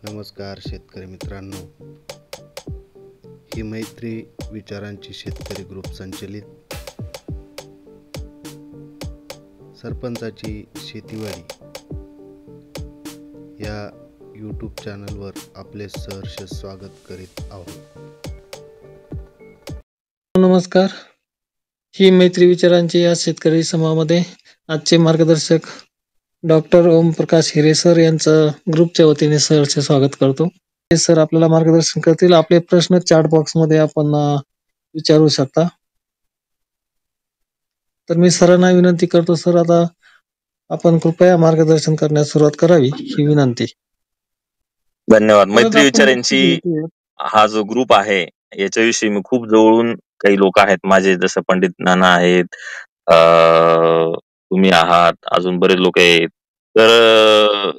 नमस्कार शेतकरी मित्रांनो. ही मैत्री विचारांची शेतकरी ग्रुप संचलित सरपंचाची शेतीवाडी या यूट्यूब चॅनलवर आपले सहर्ष स्वागत करीत आहोत. नमस्कार. ही मैत्री विचारांची या शेतकरी समूहामध्ये आजचे मार्गदर्शक डॉक्टर ओमप्रकाश हिरे सर यांचं ग्रुपच्या वतीने सहर्ष स्वागत करतो. हे सर आपल्याला मार्गदर्शन करतील. आपले प्रश्न चॅट बॉक्स मध्ये आपण विचारू शकता. तर मी सरांना विनंती करतो, सर आता आपण कृपया मार्गदर्शन करण्यास सुरुवात करावी ही विनंती. धन्यवाद. मैत्री विचारांची हा जो ग्रुप आहे याच्याविषयी मी खूप जवळून काही लोक आहेत माझे, जसं पंडित नाना आहेत, तुम्ही आहात, अजून बरेच लोक आहेत. तर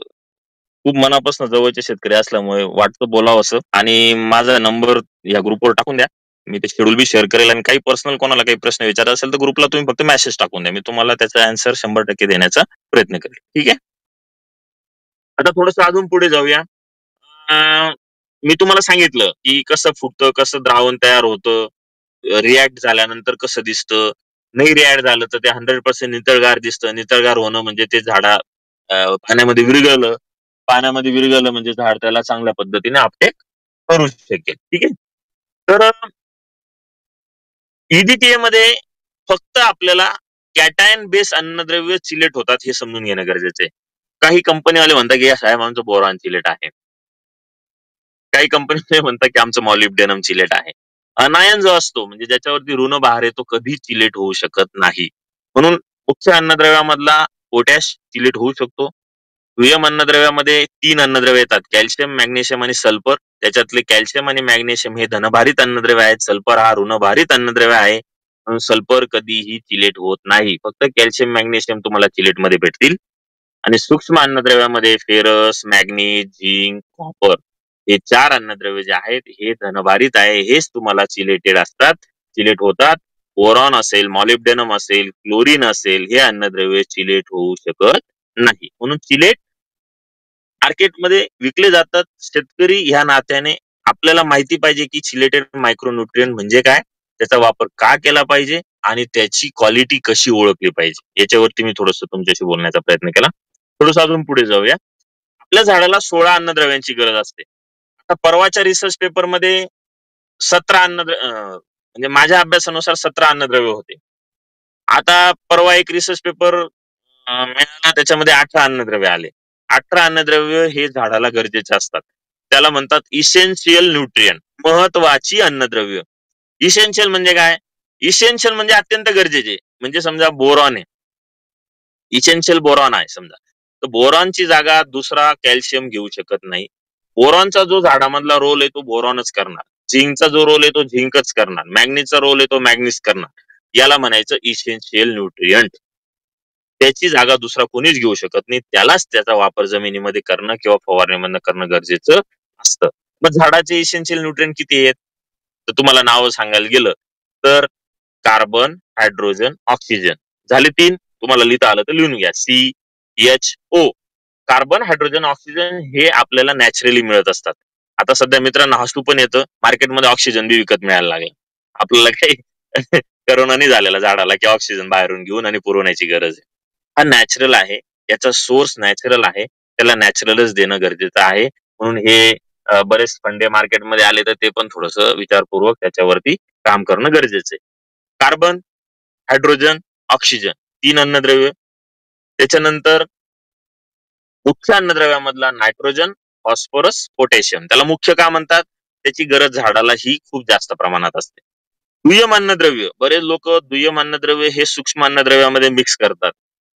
खूप मनापासून जवळचे शेतकरी असल्यामुळे वाटतं बोलावं असं. आणि माझा नंबर या ग्रुपवर टाकून द्या, मी ते शेड्यूल बी शेअर करेल. आणि काही पर्सनल कोणाला काही प्रश्न विचारायचा असेल तर ग्रुपला तुम्ही फक्त मेसेज टाकून द्या, मी तुम्हाला त्याचा आन्सर 100% देण्याचा प्रयत्न करेल. ठीक आहे. आता थोडस अजून पुढे जाऊया. मी तुम्हाला सांगितलं की कसं फुटतं, कसं द्रावण तयार होतं, रिॲक्ट झाल्यानंतर कसं दिसतं. नाही रिॲक्ट झालं तर ते 100% नितळगार दिसतं. नितळगार होणं म्हणजे ते झाडा पाण्यामध्ये विरघळलं. पाण्यामध्ये विरघळलं म्हणजे झाड त्याला चांगल्या पद्धतीने अपटेक करू शकेल. ठीक आहे. तर EDTA मध्ये फक्त आपल्याला कॅटायन बेस अन्नद्रव्य चिलेट होतात हे समजून घेणं गरजेचं आहे. काही कंपनीवाले म्हणतात की साहेब आमचं बोरॉन चिलेट आहे, काही कंपनी म्हणतात की आमचं मॉलिब्डेनम चिलेट आहे. अनायन जो असतो म्हणजे ज्याच्यावरती ऋण भार आहे तो कधी चिलेट होऊ शकत नाही. म्हणून मुख्य अन्नद्रव्यामधला पोटॅश चिलेट होऊ शकतो. दुय्यम अन्नद्रव्यामध्ये 3 अन्नद्रव्य येतात, कॅल्शियम, मॅग्नेशियम आणि सल्फर. त्याच्यातले कॅल्शियम आणि मॅग्नेशियम हे धनभारित अन्नद्रव्य आहेत, सल्फर हा ऋणभारित अन्नद्रव्य आहे. म्हणून सल्फर कधीही चिलेट होत नाही. फक्त कॅल्शियम, मॅग्नेशियम तुम्हाला चिलेट मध्ये भेटतील. आणि सूक्ष्म अन्नद्रव्यामध्ये फेरस, मॅग्नीज, झिंक, कॉपर हे 4 अन्नद्रव्य जे आहेत हे धनभारित आहे, हेच तुम्हाला चिलेटेड असतात, चिलेट होतात. बोरॉन असेल, मॉलिब्डेनम असेल, क्लोरीन असेल, हे अन्नद्रव्य चिलेट होऊ शकत नाही. म्हणून चिलेट मार्केटमध्ये विकले जातात. शेतकरी ह्या नात्याने आपल्याला माहिती पाहिजे की चिलेटेड मायक्रोन्यूट्रिएंट म्हणजे काय, त्याचा वापर का केला पाहिजे आणि त्याची क्वालिटी कशी ओळखली पाहिजे, याच्यावरती मी थोडस तुमच्याशी बोलण्याचा प्रयत्न केला. थोडस अजून पुढे जाऊया. आपल्या झाडाला 16 अन्नद्रव्यांची गरज असते. आता परवाच्या रिसर्च पेपर मध्ये 17 म्हणजे माझ्या अभ्यासानुसार 17 अन्नद्रव्य होते. आता परवा एक रिसर्च पेपर मिळाला, त्याच्यामध्ये 18 अन्नद्रव्य आले. 18 अन्नद्रव्य हे झाडाला गरजेचे असतात. त्याला म्हणतात इसेन्शियल न्यूट्रिएंट, महत्वाची अन्नद्रव्य. इसेन्शियल म्हणजे काय? इसेन्शियल म्हणजे अत्यंत गरजेचे. म्हणजे समजा बोरॉन आहे, इसेन्शियल बोरॉन आहे समजा, तर बोरॉनची जागा दुसरा कॅल्शियम घेऊ शकत नाही. बोरॉनचा जो झाडामधला रोल आहे तो बोरॉनच करणार. झिंकचा जो रोल आहे तो झिंकच करणार. मॅग्नीजचा रोल आहे तो मॅग्नीज करणार. याला म्हणायचं इसेन्शियल न्यूट्रिएंट. त्याची जागा दुसरा कोणीच घेऊ शकत नाही. त्यालाच त्याचा वापर जमिनीमध्ये करणं किंवा फवारणीमध्ये करणं गरजेचं असतं. मग झाडाचे इसेन्शियल न्यूट्रिएंट किती आहेत तर तुम्हाला नाव सांगायला गेलं तर कार्बन, हायड्रोजन, ऑक्सिजन झाले 3. तुम्हाला लिहिता आलं तर लिहून घ्या, CHO. कार्बन, हायड्रोजन, ऑक्सिजन हे आपल्याला नॅचरली मिळत असतात. आता सध्या मित्रांनो हसू पण येतं, मार्केटमध्ये ऑक्सिजन बी विकत मिळायला लागले. आपल्याला काही करोना नाही झालेला झाडाला की ऑक्सिजन बाहेरून घेऊन आणि पुरवण्याची गरज आहे. हा नॅचरल आहे, याचा सोर्स नॅचरल आहे, त्याला नॅचरलच देणं गरजेचं आहे. म्हणून हे बरेच फंडे मार्केटमध्ये आले तर ते पण थोडस विचारपूर्वक त्याच्यावरती काम करणं गरजेचं आहे. कार्बन, हायड्रोजन, ऑक्सिजन 3 अन्नद्रव्य. त्याच्यानंतर मुख्य अन्नद्रव्यामधला नायट्रोजन, फॉस्फरस, पोटॅशियम. त्याला मुख्य का म्हणतात? त्याची गरज झाडाला ही खूप जास्त प्रमाणात असते. दुय्यम अन्नद्रव्य, बरेच लोक दुय्यम अन्नद्रव्य हे सूक्ष्म अन्नद्रव्यामध्ये मिक्स करतात.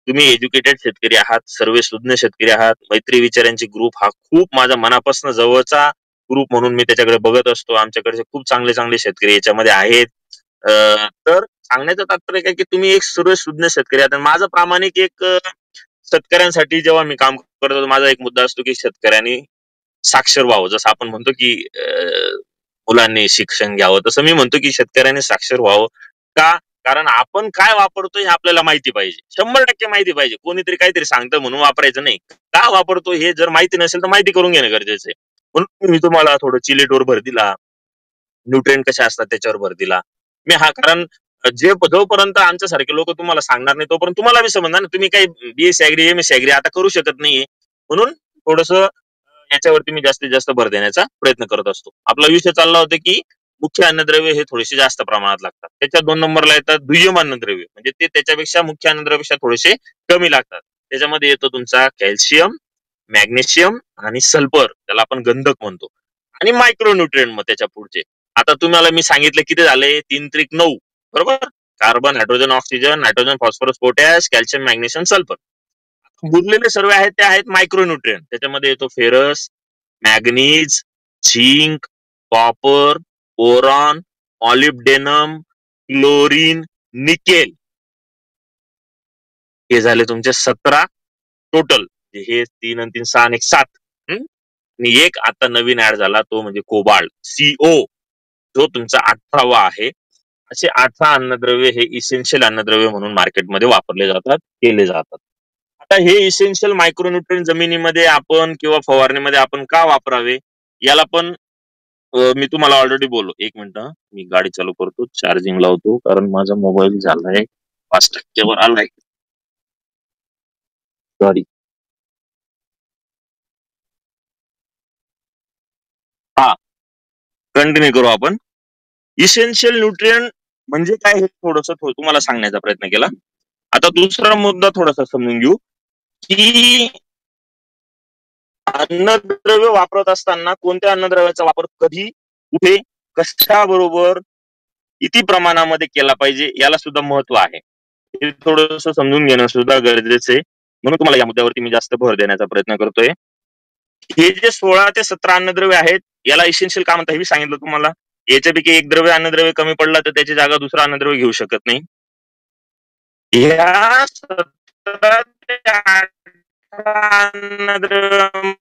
तुम्ही एज्युकेटेड शेतकरी आहात, सर्व सुज्ञ शेतकरी आहात. मैत्री विचारांची ग्रुप हा खूप माझ्या मनापासून जवळचा ग्रुप म्हणून मी त्याच्याकडे बघत असतो. आमच्याकडचे खूप चांगले चांगले शेतकरी याच्यामध्ये आहेत. तर सांगण्याचं तात्पर्य काय की तुम्ही एक सर्व सुज्ञ शेतकरी आहात. माझं प्रामाणिक एक शेतकऱ्यांसाठी जेव्हा मी काम करतो माझा एक मुद्दा असतो की शेतकऱ्यांनी साक्षर व्हावं. जसं आपण म्हणतो की मुलांनी शिक्षण घ्यावं, तसं मी म्हणतो की शेतकऱ्यांनी साक्षर व्हावं. का? कारण आपण काय वापरतो हे आपल्याला माहिती पाहिजे, 100% माहिती पाहिजे. कोणीतरी काहीतरी सांगतं म्हणून वापरायचं नाही. का वापरतो हे जर माहिती नसेल तर माहिती करून घेणं गरजेचं आहे. म्हणून मी तुम्हाला थोडं चिलेटवर भर दिला, न्यूट्रिएंट कसे असतात त्याच्यावर भर दिला मी. कारण जोपर्यंत आमच्यासारखे लोक तुम्हाला सांगणार नाही तोपर्यंत तुम्हाला बी समजणार ना. तुम्ही काही बीएससी ऍग्री एमएससी ऍग्री आता करू शकत नाहीये, म्हणून थोडस याच्यावरती मी जास्तीत जास्त भर देण्याचा प्रयत्न करत असतो. आपला विषय चालला होता की मुख्य अन्नद्रव्य हे थोडेसे जास्त प्रमाणात लागतात. त्याच्या 2 नंबरला येतात दुय्यम अन्नद्रव्य, म्हणजे ते त्याच्यापेक्षा मुख्य अन्नद्रव्यापेक्षा थोडेसे कमी लागतात. त्याच्यामध्ये येतो तुमचा कॅल्शियम, मॅग्नेशियम आणि सल्फर, त्याला आपण गंधक म्हणतो, आणि मायक्रोन्यूट्रिएंट मग त्याच्या पुढचे. आता तुम्हाला मी सांगितलं किती झाले, 3 त्रिक 9, बरोबर. Carbon, hydrogen, oxygen, nitrogen, phosphorus, potash, calcium, magnesium, sulphur. उरलेले सर्व आहेत ते आहेत मायक्रोन्यूट्रिएंट. त्याच्यामध्ये येतो ferrous, manganese, zinc, copper, boron, molybdenum, chlorine, nickel. हे झाले तुमचे 17 टोटल. हे 3 आणि 3 6 आणि 1 7. आणि एक आता नवीन ऍड झाला तो म्हणजे कोबाल्ट, CO, जो तुमचा 18वा आहे. असे 18 अन्नद्रव्य हे इसेन्शियल अन्नद्रव्य म्हणून मार्केटमध्ये वापरले जातात, केले जातात. आता हे इसेन्शियल मायक्रोन्यूट्रिएंट जमिनीमध्ये आपण किंवा फवारणीमध्ये आपण का वापरावे, याला पण मी तुम्हाला ऑलरेडी बोललो. 1 मिनिट, मी गाडी चालू करतो, चार्जिंग लावतो, कारण माझा मोबाईल झालाय 5% वर आलाय. सॉरी. हा, कंटिन्यू करू आपण. इसेन्शियल न्यूट्रिएंट म्हणजे काय हे थोडस तुम्हाला सांगण्याचा प्रयत्न केला. आता दुसरा मुद्दा थोडासा समजून घेऊ की अन्नद्रव्य वापरत असताना कोणत्या अन्नद्रव्याचा वापर कधी, कुठे, कशाबरोबर, किती प्रमाणामध्ये केला पाहिजे, याला सुद्धा महत्व आहे. हे थोडस समजून घेणं सुद्धा गरजेचं आहे. म्हणून तुम्हाला या मुद्द्यावरती मी जास्त भर देण्याचा प्रयत्न करतोय. हे जे 16 ते 17 अन्नद्रव्य आहेत, याला इसेन्शियल का म्हणतात हे सांगितलं तुम्हाला. याच्यापैकी एक द्रव्य अन्नद्रव्य कमी पडला तर त्याची जागा दुसरा अन्नद्रव्य घेऊ शकत नाही. या 17 ते 18 अन्नद्रव्यामध्ये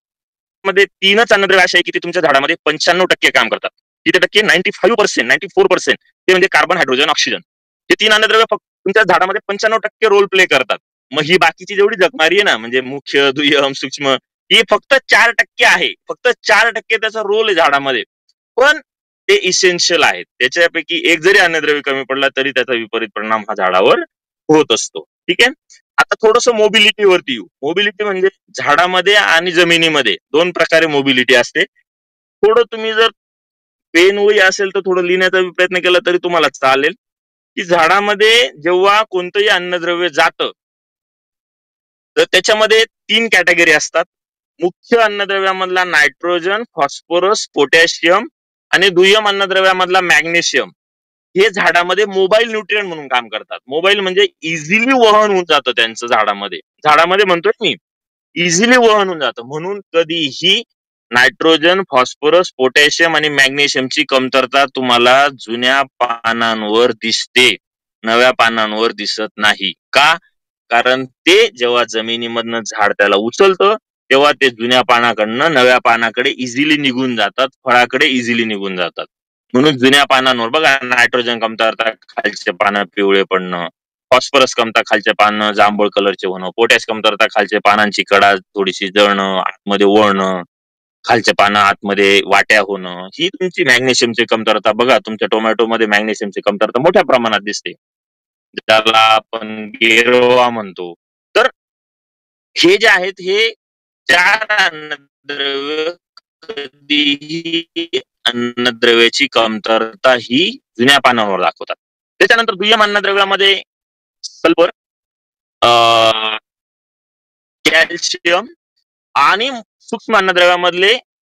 3च अन्नद्रव्य असे आहे की ते तुमच्या झाडामध्ये 95% काम करतात. किती टक्के? 95%, 94%. ते म्हणजे कार्बन, हायड्रोजन, ऑक्सिजन. हे 3 अन्नद्रव्य फक्त तुमच्या झाडामध्ये 95% रोल प्ले करतात. मग ही बाकीची जेवढी जगमारी आहे ना, म्हणजे मुख्य, दुय्यम, सूक्ष्म, ही फक्त 4% आहे. फक्त 4% त्याचा रोल आहे झाडामध्ये. पण ते इसेन्शियल आहेत. त्याच्यापैकी एक जरी अन्नद्रव्य कमी पडला तरी त्याचा विपरीत परिणाम हा झाडावर होत असतो. ठीक आहे. आता थोडस मोबिलिटीवरती येऊ. मोबिलिटी म्हणजे झाडामध्ये आणि जमिनीमध्ये 2 प्रकारे मोबिलिटी असते. थोडं तुम्ही जर पेन वही असेल तर थोडं लिहिण्याचा प्रयत्न केला तरी तुम्हाला चालेल की झाडामध्ये जेव्हा कोणतंही अन्नद्रव्य जातं तर त्याच्यामध्ये 3 कॅटेगरी असतात. मुख्य अन्नद्रव्यामधला नायट्रोजन, फॉस्फरस, पोटॅशियम आणि दुय्यम अन्नद्रव्यामधला मॅग्नेशियम हे झाडामध्ये मोबाईल न्यूट्रिएंट म्हणून काम करतात. मोबाईल म्हणजे इझिली वहन होऊन जातं त्यांचं झाडामध्ये म्हणतोय मी, इझिली वहन होऊन जातं. म्हणून कधीही नायट्रोजन, फॉस्फरस, पोटॅशियम आणि मॅग्नेशियमची कमतरता तुम्हाला जुन्या पानांवर दिसते, नव्या पानांवर दिसत नाही. का? कारण ते जेव्हा जमिनीमधनं झाड त्याला उचलतं तेव्हा ते जुन्या पानाकडनं नव्या पानाकडे इझिली निघून जातात, फळाकडे इझिली निघून जातात. म्हणून जुन्या पानांवर बघा, नायट्रोजन कमतरता खालचे पानं पिवळे पडणं, फॉस्फरस कमतरता खालचे पानं जांभूळ कलरचे होणं, पोटॅश कमतरता खालचे पानांची कडा थोडीशी जळणं, आतमध्ये वळणं, खालच्या पानं आतमध्ये वाट्या होणं, ही तुमची मॅग्नेशियमची कमतरता. बघा तुमच्या टोमॅटोमध्ये मॅग्नेशियमची कमतरता मोठ्या प्रमाणात दिसते, त्याला आपण गेरवा म्हणतो. तर हे जे आहेत हे 4 अन्नद्रव्य कधीही अन्नद्रव्याची कमतरता ही जुन्या पानांवर दाखवतात. त्याच्यानंतर दुय्यम अन्नद्रव्यामध्ये सल्फर, कॅल्शियम आणि सूक्ष्म अन्नद्रव्यामधले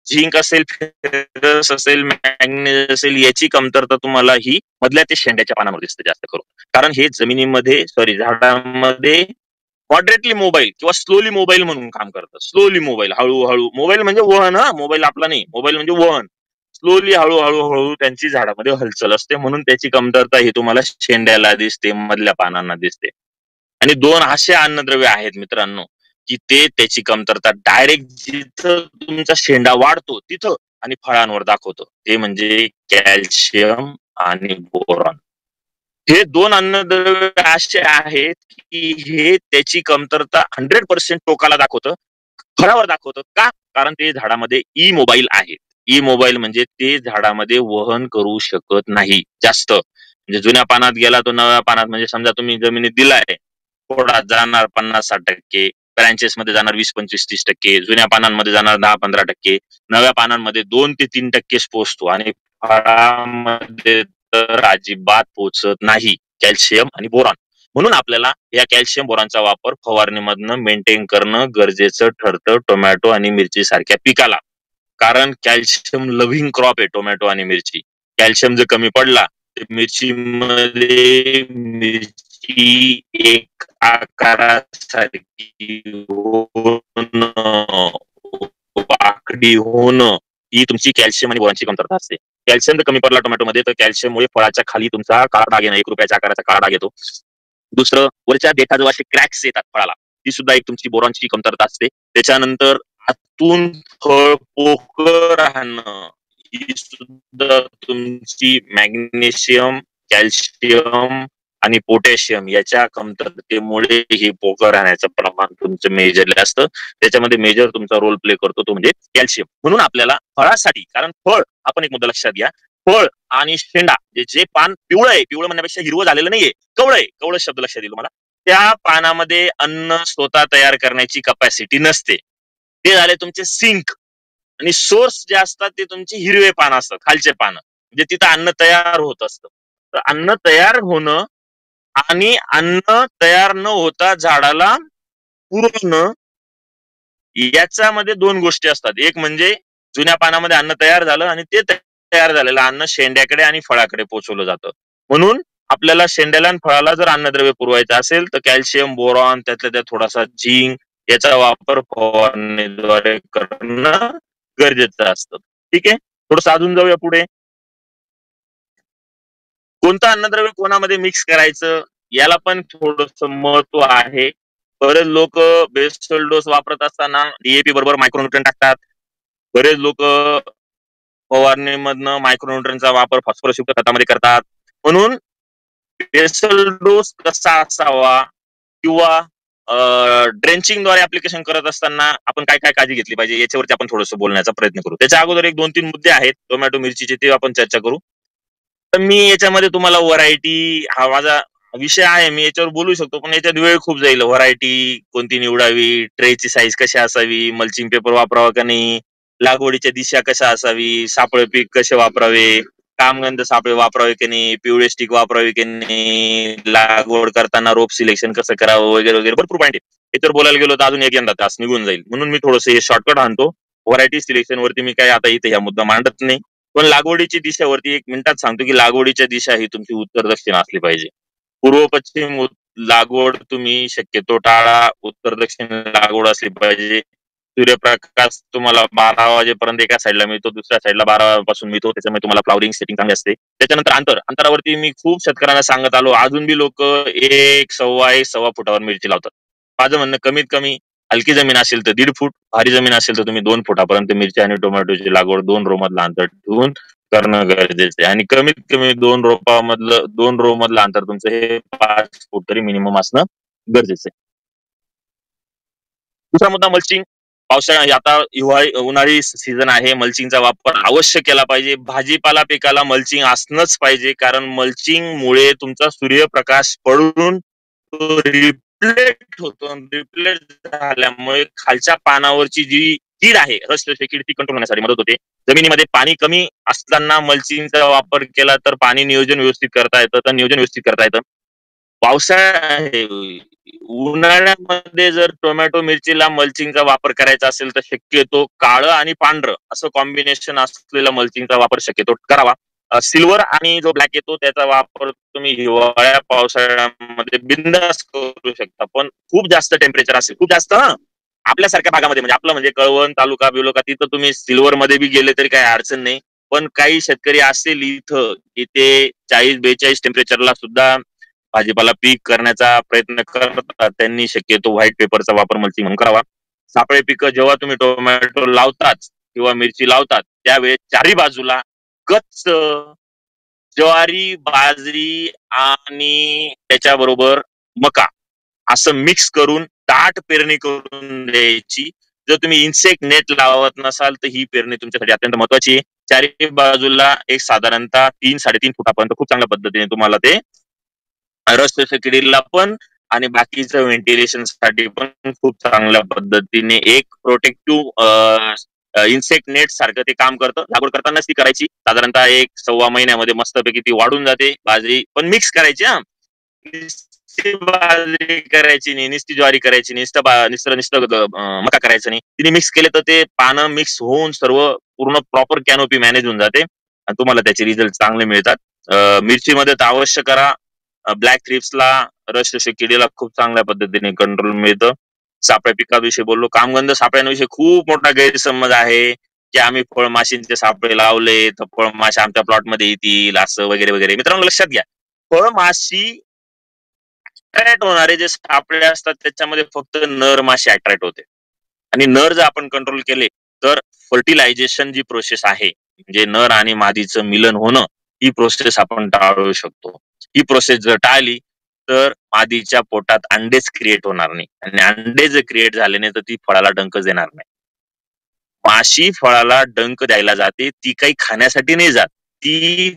झिंक असेल, फेरस असेल, मॅग्नेज असेल, याची कमतरता तुम्हाला ही मधल्या ते शेंड्याच्या पानावर दिसते जास्त करून. कारण हे जमिनीमध्ये झाडामध्ये मॉडरेटली मोबाईल किंवा स्लोली मोबाईल म्हणून काम करतं. स्लोली मोबाईल, हळूहळू मोबाईल म्हणजे वहन, मोबाईल आपला नाही, मोबाईल म्हणजे वहन. स्लोली हळूहळू त्यांची झाडामध्ये हलचल असते, म्हणून त्याची कमतरता ही तुम्हाला शेंड्याला दिसते, मधल्या पानांना दिसते. आणि 2 असे अन्नद्रव्य आहेत मित्रांनो की ते त्याची कमतरता डायरेक्ट जिथं तुमचा शेंडा वाढतो तिथं आणि फळांवर दाखवतो. ते म्हणजे कॅल्शियम आणि बोरॉन. हे 2 अन्नद्रव्य असे आहेत की हे त्याची कमतरता 100% टोकाला दाखवतं, फळावर दाखवतं. का? कारण ते झाडामध्ये ई मोबाईल आहे. ई मोबाईल म्हणजे ते झाडामध्ये वहन करू शकत नाही जास्त. म्हणजे जुन्या पानात गेला तो नव्या पानात, म्हणजे समजा तुम्ही जमिनीत दिलाय, थोडा जाणार 50-60%, ब्रँचेस मध्ये जाणार 20-25-30%, जुन्या पानांमध्ये जाणार 10-15%, नव्या पानांमध्ये 2 ते 3% पोहोचतो आणि फळामध्ये तर अजिबात पोहोचत नाही कॅल्शियम आणि बोरॉन. म्हणून आपल्याला या कॅल्शियम बोरॉनचा वापर फवारणीमधनं मेंटेन करणं गरजेचं ठरतं टोमॅटो आणि मिरची सारख्या पिकाला. कारण कॅल्शियम लव्हिंग क्रॉप आहे टोमॅटो आणि मिरची. कॅल्शियम जर कमी पडला तर मिरचीमध्ये मिरची एक आकारासारखी होणं, वाकडी होणं, ही तुमची कॅल्शियम आणि बोरॉनची कमतरता असते. कॅल्शियम जर कमी पडला टोमॅटोमध्ये तर कॅल्शियममुळे फळाच्या खाली तुमचा काळा डाग येणं, 1 रुपयाच्या आकाराचा काळा डाग येतो. दुसरं, वरच्या देठाजवळ असे क्रॅक्स येतात फळाला, ती सुद्धा एक तुमची बोरॉनची कमतरता असते. त्याच्यानंतर आतून फळ पोकळ राहणं, ही सुद्धा तुमची मॅग्नेशियम, कॅल्शियम आणि पोटॅशियम याच्या कमतरतेमुळे हे पोकळ राहण्याचं प्रमाण तुमचं मेजरली असतं. त्याच्यामध्ये मेजर तुमचा रोल प्ले करतो तो म्हणजे कॅल्शियम. म्हणून आपल्याला फळासाठी, कारण फळ, आपण एक मुद्दा लक्षात घ्या, फळ आणि शेंडा, जे पान पिवळं आहे, पिवळं म्हणण्यापेक्षा हिरवं झालेलं नाहीये, कवळं आहे, कवळं शब्द लक्षात येईल तुम्हाला, त्या पानामध्ये अन्न स्वतः तयार करण्याची कपॅसिटी नसते. ते झाले तुमचे सिंक, आणि सोर्स जे असतात ते तुमचे हिरवे पान असतात, खालचे पानं, म्हणजे तिथं अन्न तयार होत असतं. तर अन्न तयार होणं आणि अन्न तयार न होता झाडाला पुरवणं, याच्यामध्ये 2 गोष्टी असतात. एक म्हणजे जुन्या पानामध्ये अन्न तयार झालं आणि ते तयार झालेलं अन्न शेंड्याकडे आणि फळाकडे पोहोचवलं जातं. म्हणून आपल्याला शेंड्याला आणि फळाला जर अन्नद्रव्य पुरवायचं असेल तर कॅल्शियम, बोरॉन, त्यातल्या त्यात थोडासा झिंक याचा वापर फवारणीद्वारे करणं गरजेचं असतं. ठीक आहे, थोडंसं अजून जाऊया पुढे. कोणतं अन्नद्रव्य कोणामध्ये मिक्स करायचं याला पण थोडंसं महत्व आहे. बरेच लोक बेसल डोस वापरत असताना डीएपी बरोबर मायक्रोन्यूट्रन टाकतात. बरेच लोक फवारणीमधनं मायक्रोन्यूट्रनचा वापर फॉस्फरसयुक्त खतामध्ये करतात. म्हणून बेसल डोस कसा असावा किंवा ड्रेंचिंगद्वारे ऍप्लिकेशन करत असताना आपण काय काय काळजी घेतली पाहिजे याच्यावरती आपण थोडंसं बोलण्याचा प्रयत्न करू. त्याच्या अगोदर 1-2-3 मुद्दे आहेत टोमॅटो मिरचीचे, ते आपण चर्चा करू. तर मी याच्यामध्ये तुम्हाला व्हरायटी, हा माझा विषय आहे, मी याच्यावर बोलू शकतो, पण याच्यात वेळ खूप जाईल. व्हरायटी कोणती निवडावी, ट्रेची साईज कशी असावी, मल्चिंग पेपर वापरावा का नाही, लागवडीच्या दिशा कशा असावी, सापळे पीक कसे वापरावे, कामगंध सापळे वापरावे की नाही, पिवळे स्टिक वापरावे की नाही, लागवड करताना रोप सिलेक्शन कसं करावं, वगैरे वगैरे भरपूर पॉईंट आहे. याच्यावर बोलायला गेलो तर अजून एक यंदा तास निघून जाईल. म्हणून मी थोडंसं हे शॉर्टकट आणतो. व्हरायटी सिलेक्शन वरती मी काय आता इथे हा मुद्दा मांडत नाही. पण लागवडीची दिशावरती 1 मिनिटात सांगतो की लागवडीच्या दिशा ही तुमची उत्तर दक्षिण असली पाहिजे. पूर्व पश्चिम लागवड तुम्ही शक्यतो टाळा. उत्तर दक्षिण लागवड असली पाहिजे. सूर्यप्रकाश तुम्हाला 12 वाजेपर्यंत एका साईडला मिळतो, दुसऱ्या साईडला 12 वाजेपासून मिळतो. त्याच्यामुळे तुम्हाला फ्लॉवरिंग सेटिंग चांगली असते. त्याच्यानंतर अंतरावरती मी खूप शेतकऱ्यांना सांगत आलो, अजून बी लोक 1, सव्वा फुटावर मिरची लावतात. माझं म्हणणं, कमीत कमी हलकी जमीन असेल तर 1.5 फूट, भारी जमीन असेल तर तुम्ही 2 फुटापर्यंत मिरची आणि टोमॅटोची लागवड 2 रो मधलं अंतर ठेवून करणं गरजेचं आहे. आणि कमीत कमी 2 रो मधलं अंतर तुमचं हे 5 फूट तरी मिनिमम असणं गरजेचं आहे. दुसरा मुद्दा, मल्चिंग. पावसाळा, आता उन्हाळी सीझन आहे, मल्चिंगचा वापर अवश्य केला पाहिजे. भाजीपाला पिकाला मल्चिंग असणंच पाहिजे, कारण मल्चिंग मुळे तुमचा सूर्यप्रकाश पडून रिफ्लेक्ट होतो. रिफ्लेक्ट झाल्यामुळे खालच्या पानावरची जी कीड आहे, रसरशी कीड, ती कंट्रोल होण्यासाठी मदत होते. जमिनीमध्ये पाणी कमी असताना मल्चिंगचा वापर केला तर पाणी नियोजन व्यवस्थित करता येतं. उन्हाळ्यामध्ये जर टोमॅटो मिरचीला मल्चिंगचा वापर करायचा असेल तर शक्यतो काळं आणि पांढरं असं कॉम्बिनेशन असलेला मल्चिंगचा वापर शक्यतो करावा. सिल्वर आणि जो ब्लॅक येतो त्याचा वापर तुम्ही हिवाळ्या पावसाळ्यामध्ये बिंदास करू शकता. पण खूप जास्त टेम्परेचर असेल, खूप जास्त, आपल्यासारख्या भागामध्ये, म्हणजे आपलं म्हणजे कळवण तालुका बिलोका, तिथं तुम्ही सिल्वर मध्ये बी गेले तरी काही अडचण नाही. पण काही शेतकरी असेल इथं की ते 40-42 टेम्परेचरला सुद्धा भाजीपाला पीक करण्याचा प्रयत्न करतात, त्यांनी शक्यतो व्हाईट पेपरचा वापर मल्चिंग म्हणून करावा. सापळे पिकं जेव्हा तुम्ही टोमॅटो लावतात किंवा मिरची लावतात त्यावेळेस चारी बाजूला गच्च ज्वारी, बाजरी आणि त्याच्याबरोबर मका असं मिक्स करून दाट पेरणी करून द्यायची. जर तुम्ही इन्सेक्ट नेट लावत नसाल तर ही पेरणी तुमच्यासाठी अत्यंत महत्वाची आहे. चारी बाजूला एक साधारणतः 3-3.5 फुटापर्यंत खूप चांगल्या पद्धतीने तुम्हाला ते रस किडीला पण आणि बाकीचं व्हेंटिलेशन साठी पण खूप चांगल्या पद्धतीने एक प्रोटेक्टिव्ह इन्सेक्ट नेट सारखं ते काम करतं. लागवड करतानाच ती करायची. साधारणतः 1-1.25 महिन्यामध्ये मस्तपैकी ती वाढून जाते. बाजरी पण मिक्स करायची हा. नुसती बाजरी करायची नाही, नुसती ज्वारी करायची नाही, नुसतं मका करायचं नाही. तिने मिक्स केले तर ते पानं मिक्स होऊन सर्व पूर्ण प्रॉपर कॅनोपी मॅनेज होऊन जाते आणि तुम्हाला त्याचे रिझल्ट चांगले मिळतात. मिरचीमध्ये तर अवश्य करा. ब्लॅक थ्रिप्सला रस किडीला खूप चांगल्या पद्धतीने कंट्रोल मिळतं. सापळ्या पिकाविषयी बोललो. कामगंध सापळ्यांविषयी खूप मोठा गैरसमज आहे की आम्ही फळमाशींचे सापळे लावले तर फळमाशी आमच्या प्लॉटमध्ये येतील असं वगैरे वगैरे. मित्रांनो लक्षात घ्या, फळमाशी अट्रॅक्ट होणारे जे सापळे असतात त्याच्यामध्ये फक्त नर माशी अट्रॅक्ट होते आणि नर जर आपण कंट्रोल केले तर फर्टिलायझेशन जी प्रोसेस आहे म्हणजे नर आणि मादीचं मिलन होणं ही प्रोसेस आपण टाळू शकतो. ही प्रोसेस जर टाळली तर मादीच्या पोटात अंडेच क्रिएट होणार नाही आणि अंडे जर क्रिएट झाले नाही तर ती फळाला डंकच देणार नाही. माशी फळाला डंक द्यायला जाते, ती काही खाण्यासाठी नाही जात, ती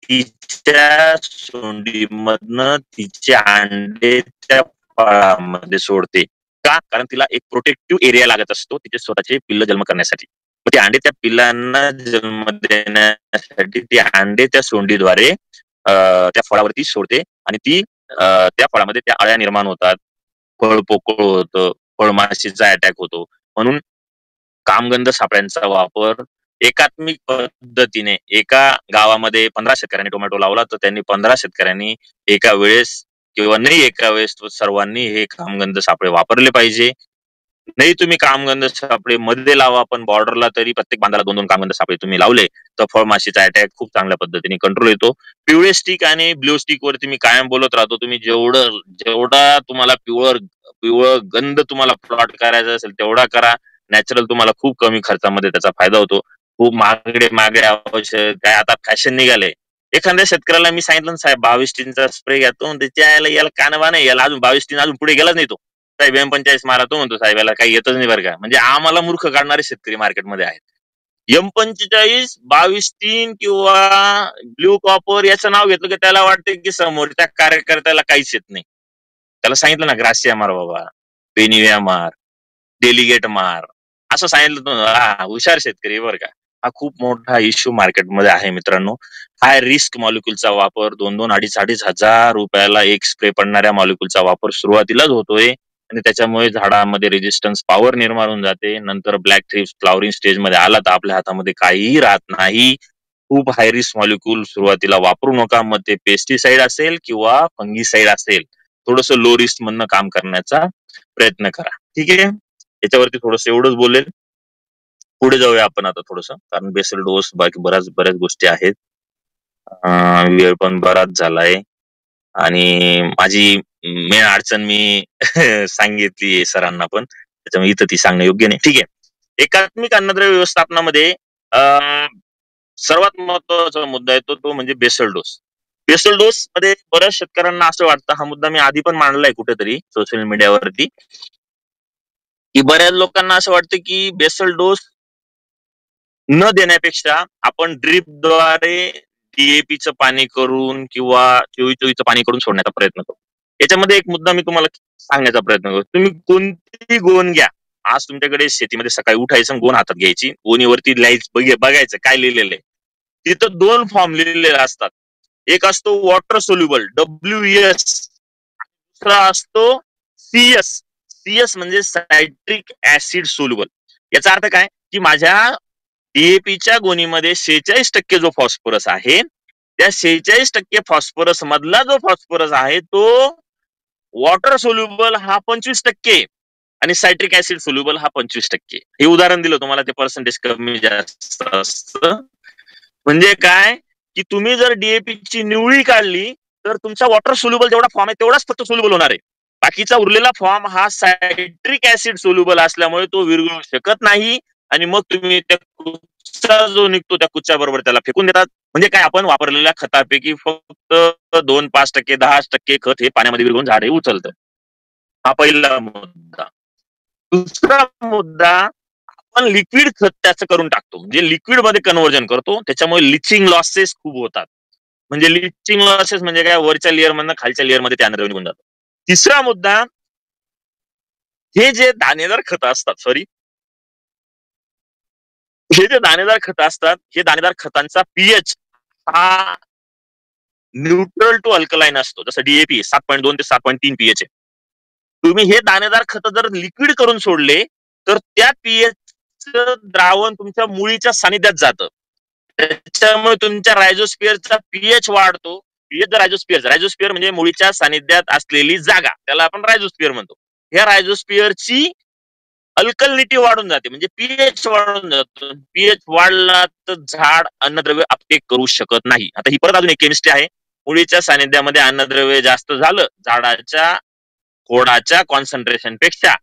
तिच्या सोंडीमधनं तिचे अंडे त्या फळामध्ये सोडते. का? कारण तिला एक प्रोटेक्टिव्ह एरिया लागत असतो तिचे स्वतःचे पिल्ल जन्म करण्यासाठी. मग ते अंडे त्या पिल्लांना जन्म देण्यासाठी ती अंडे त्या सोंडीद्वारे त्या फळावरती सोडते आणि ती त्या फळामध्ये त्या अळ्या निर्माण होतात, फळ पोकळ होतं, फळमाशीचा अटॅक होतो. म्हणून कामगंध सापळ्यांचा वापर एकात्मिक पद्धतीने एका गावामध्ये 15 शेतकऱ्यांनी टोमॅटो लावला तर त्यांनी 15 शेतकऱ्यांनी एका वेळेस किंवा नाही एका वेळेस सर्वांनी हे कामगंध सापळे वापरले पाहिजे. नाही तुम्ही कामगंध सापळे मध्ये लावा पण बॉर्डरला तरी प्रत्येक बांधाला 2-2 कामगंध सापळे तुम्ही लावले तर फळमाशीचा अटॅक खूप चांगल्या पद्धतीने कंट्रोल येतो. पिवळे स्टिक आणि ब्ल्यू स्टिक वरती मी कायम बोलत राहतो. तुम्ही जेवढा तुम्हाला पिवळ गंध तुम्हाला प्लॉट करायचा असेल तेवढा करा. नॅचरल तुम्हाला खूप कमी खर्चामध्ये त्याचा फायदा होतो. खूप महागडे औषध काय आता फॅशन निघाले. एखाद्या शेतकऱ्याला मी सांगितलं ना साहेब 22 चा स्प्रे घेतो त्याच्या याला कानवा नाही याला अजून 22 अजून पुढे गेलाच नाही तो. साहेब M45 मारा तो म्हणतो साहेब याला काही येतच नाही बरं का. म्हणजे आम्हाला मूर्ख काढणारे शेतकरी मार्केटमध्ये आहेत. M45, 22-3 किंवा ब्ल्यू कॉपर याचं नाव घेतलं की त्याला वाटतं की समोर त्या कार्यकर्त्याला काहीच येत नाही. त्याला सांगितलं ना ग्रासिया मार बाबा, पेनिव्या मार, डेलिगेट मार असं सांगितलं हुशार शेतकरी बरं का. हा खूप मोठा इश्यू मार्केटमध्ये आहे मित्रांनो. हाय रिस्क मॉलिक्युलचा वापर 2-2, 2.5 हजार रुपयाला एक स्प्रे पडणाऱ्या मॉलिक्युलचा वापर सुरुवातीलाच होतोय आणि त्याच्यामुळे झाडामध्ये रेजिस्टन्स पॉवर निर्माण होऊन जाते. नंतर ब्लॅक थ्रिप्स फ्लॉवरिंग स्टेज मध्ये आला तर आपल्या हातामध्ये काहीही राहत नाही. खूप हाय रिस्क मॉलिक्युल सुरुवातीला वापरू नका. मग ते पेस्टिसाइड असेल किंवा फंगीसाइड असेल थोडस लो रिस्क मधनं काम करण्याचा प्रयत्न करा. ठीक आहे, याच्यावरती थोडस एवढंच बोलेल. पुढे जाऊया आपण आता थोडस कारण बेसल डोस बाकी बऱ्याच गोष्टी आहेत. वेळ पण बराच झालाय आणि माझी मेन अडचण मी सांगितली सरांना पण त्याच्यामुळे इथं ती सांगणं योग्य नाही. ठीक आहे, एकात्मिक अन्नद्रव्य व्यवस्थापनामध्ये सर्वात महत्वाचा मुद्दा येतो तो म्हणजे बेसल डोस. बेसल डोस मध्ये बऱ्याच शेतकऱ्यांना असं वाटतं, हा मुद्दा मी आधी पण मांडलाय कुठेतरी सोशल मीडियावरती, की बऱ्याच लोकांना असं वाटतं की बेसल डोस न देण्यापेक्षा आपण ड्रीपद्वारे DAPचं पाणी करून किंवा 24-24चं पाणी करून सोडण्याचा प्रयत्न करू. याच्यामध्ये एक मुद्दा मी तुम्हाला सांगण्याचा प्रयत्न करतो. तुम्ही कोणतीही गोण घ्या. आज तुमच्याकडे शेतीमध्ये सकाळी उठायचं गोण हातात घ्यायची, गोणीवरती बघायचं काय लिहिलेलं आहे. तिथं 2 फॉर्म लिहिलेले असतात. एक असतो वॉटर सोल्युबल WS, दुसरा असतो CS. CS म्हणजे सायट्रिक ऍसिड सोल्युबल. याचा अर्थ काय की माझ्या DAPच्या गोणीमध्ये 46% जो फॉस्फरस आहे त्या 46% फॉस्फरस मधला जो फॉस्फरस आहे तो वॉटर सोल्युबल हा 25% आणि सायट्रिक ऍसिड सोल्युबल हा 25%. हे उदाहरण दिलं तुम्हाला, ते पर्सेंटेज कमी जास्त असतं. म्हणजे काय की तुम्ही जर DAPची निवळी काढली तर तुमचा वॉटर सोल्युबल जेवढा फॉर्म आहे तेवढाच फक्त सोल्युबल होणार आहे. बाकीचा उरलेला फॉर्म हा सायट्रिक ऍसिड सोल्युबल असल्यामुळे तो विरघळू शकत नाही आणि मग तुम्ही त्या कुच्चा जो निघतो त्या कुच्च्या बरोबर त्याला फेकून देतात. म्हणजे काय, आपण वापरलेल्या खतापैकी फक्त 2-5%, 10% खत हे पाण्यामध्ये विरघळून झाडे उचलतं. हा पहिला मुद्दा. दुसरा मुद्दा, आपण लिक्विड खत त्याचं करून टाकतो, म्हणजे लिक्विड मध्ये कन्व्हर्जन करतो, त्याच्यामुळे लिचिंग लॉसेस खूप होतात. म्हणजे लिचिंग लॉसेस म्हणजे काय, वरच्या लेअर मधनं खालच्या लेअर मध्ये ते अन्नद्रव्य निघून जातं. तिसरा मुद्दा, हे जे दाणेदार खत असतात, हे जे दाणेदार खत असतात, हे दाणेदार खतांचा पीएच हा न्यूट्रल टू अल्कलाईन असतो. जसं डीएपी 7.2 ते 7.3 पीएच आहे. तुम्ही हे दाणेदार खत जर लिक्विड करून सोडले, तर त्या पीएच द्रावण तुमच्या मुळीच्या सानिध्यात जातं. त्याच्यामुळे तुमच्या रायझोस्फिअरचा पीएच वाढतो. पीएच रायझोस्फिअर म्हणजे मुळीच्या सानिध्यात असलेली जागा, त्याला आपण रायझोस्फिअर म्हणतो. ह्या रायझोस्फिअरची अल्कलिनिटी वाढून जाते, म्हणजे पीएच वाढून जातो. पीएच वाढला तर झाड अन्नद्रव्य अपटेक करू शकत नाही. आता ही परत अजून एक केमिस्ट्री आहे. मुळीच्या सानिध्यामध्ये अन्नद्रव्य जास्त झालं झाडाच्या खोडाच्या कॉन्सन्ट्रेशन पेक्षा,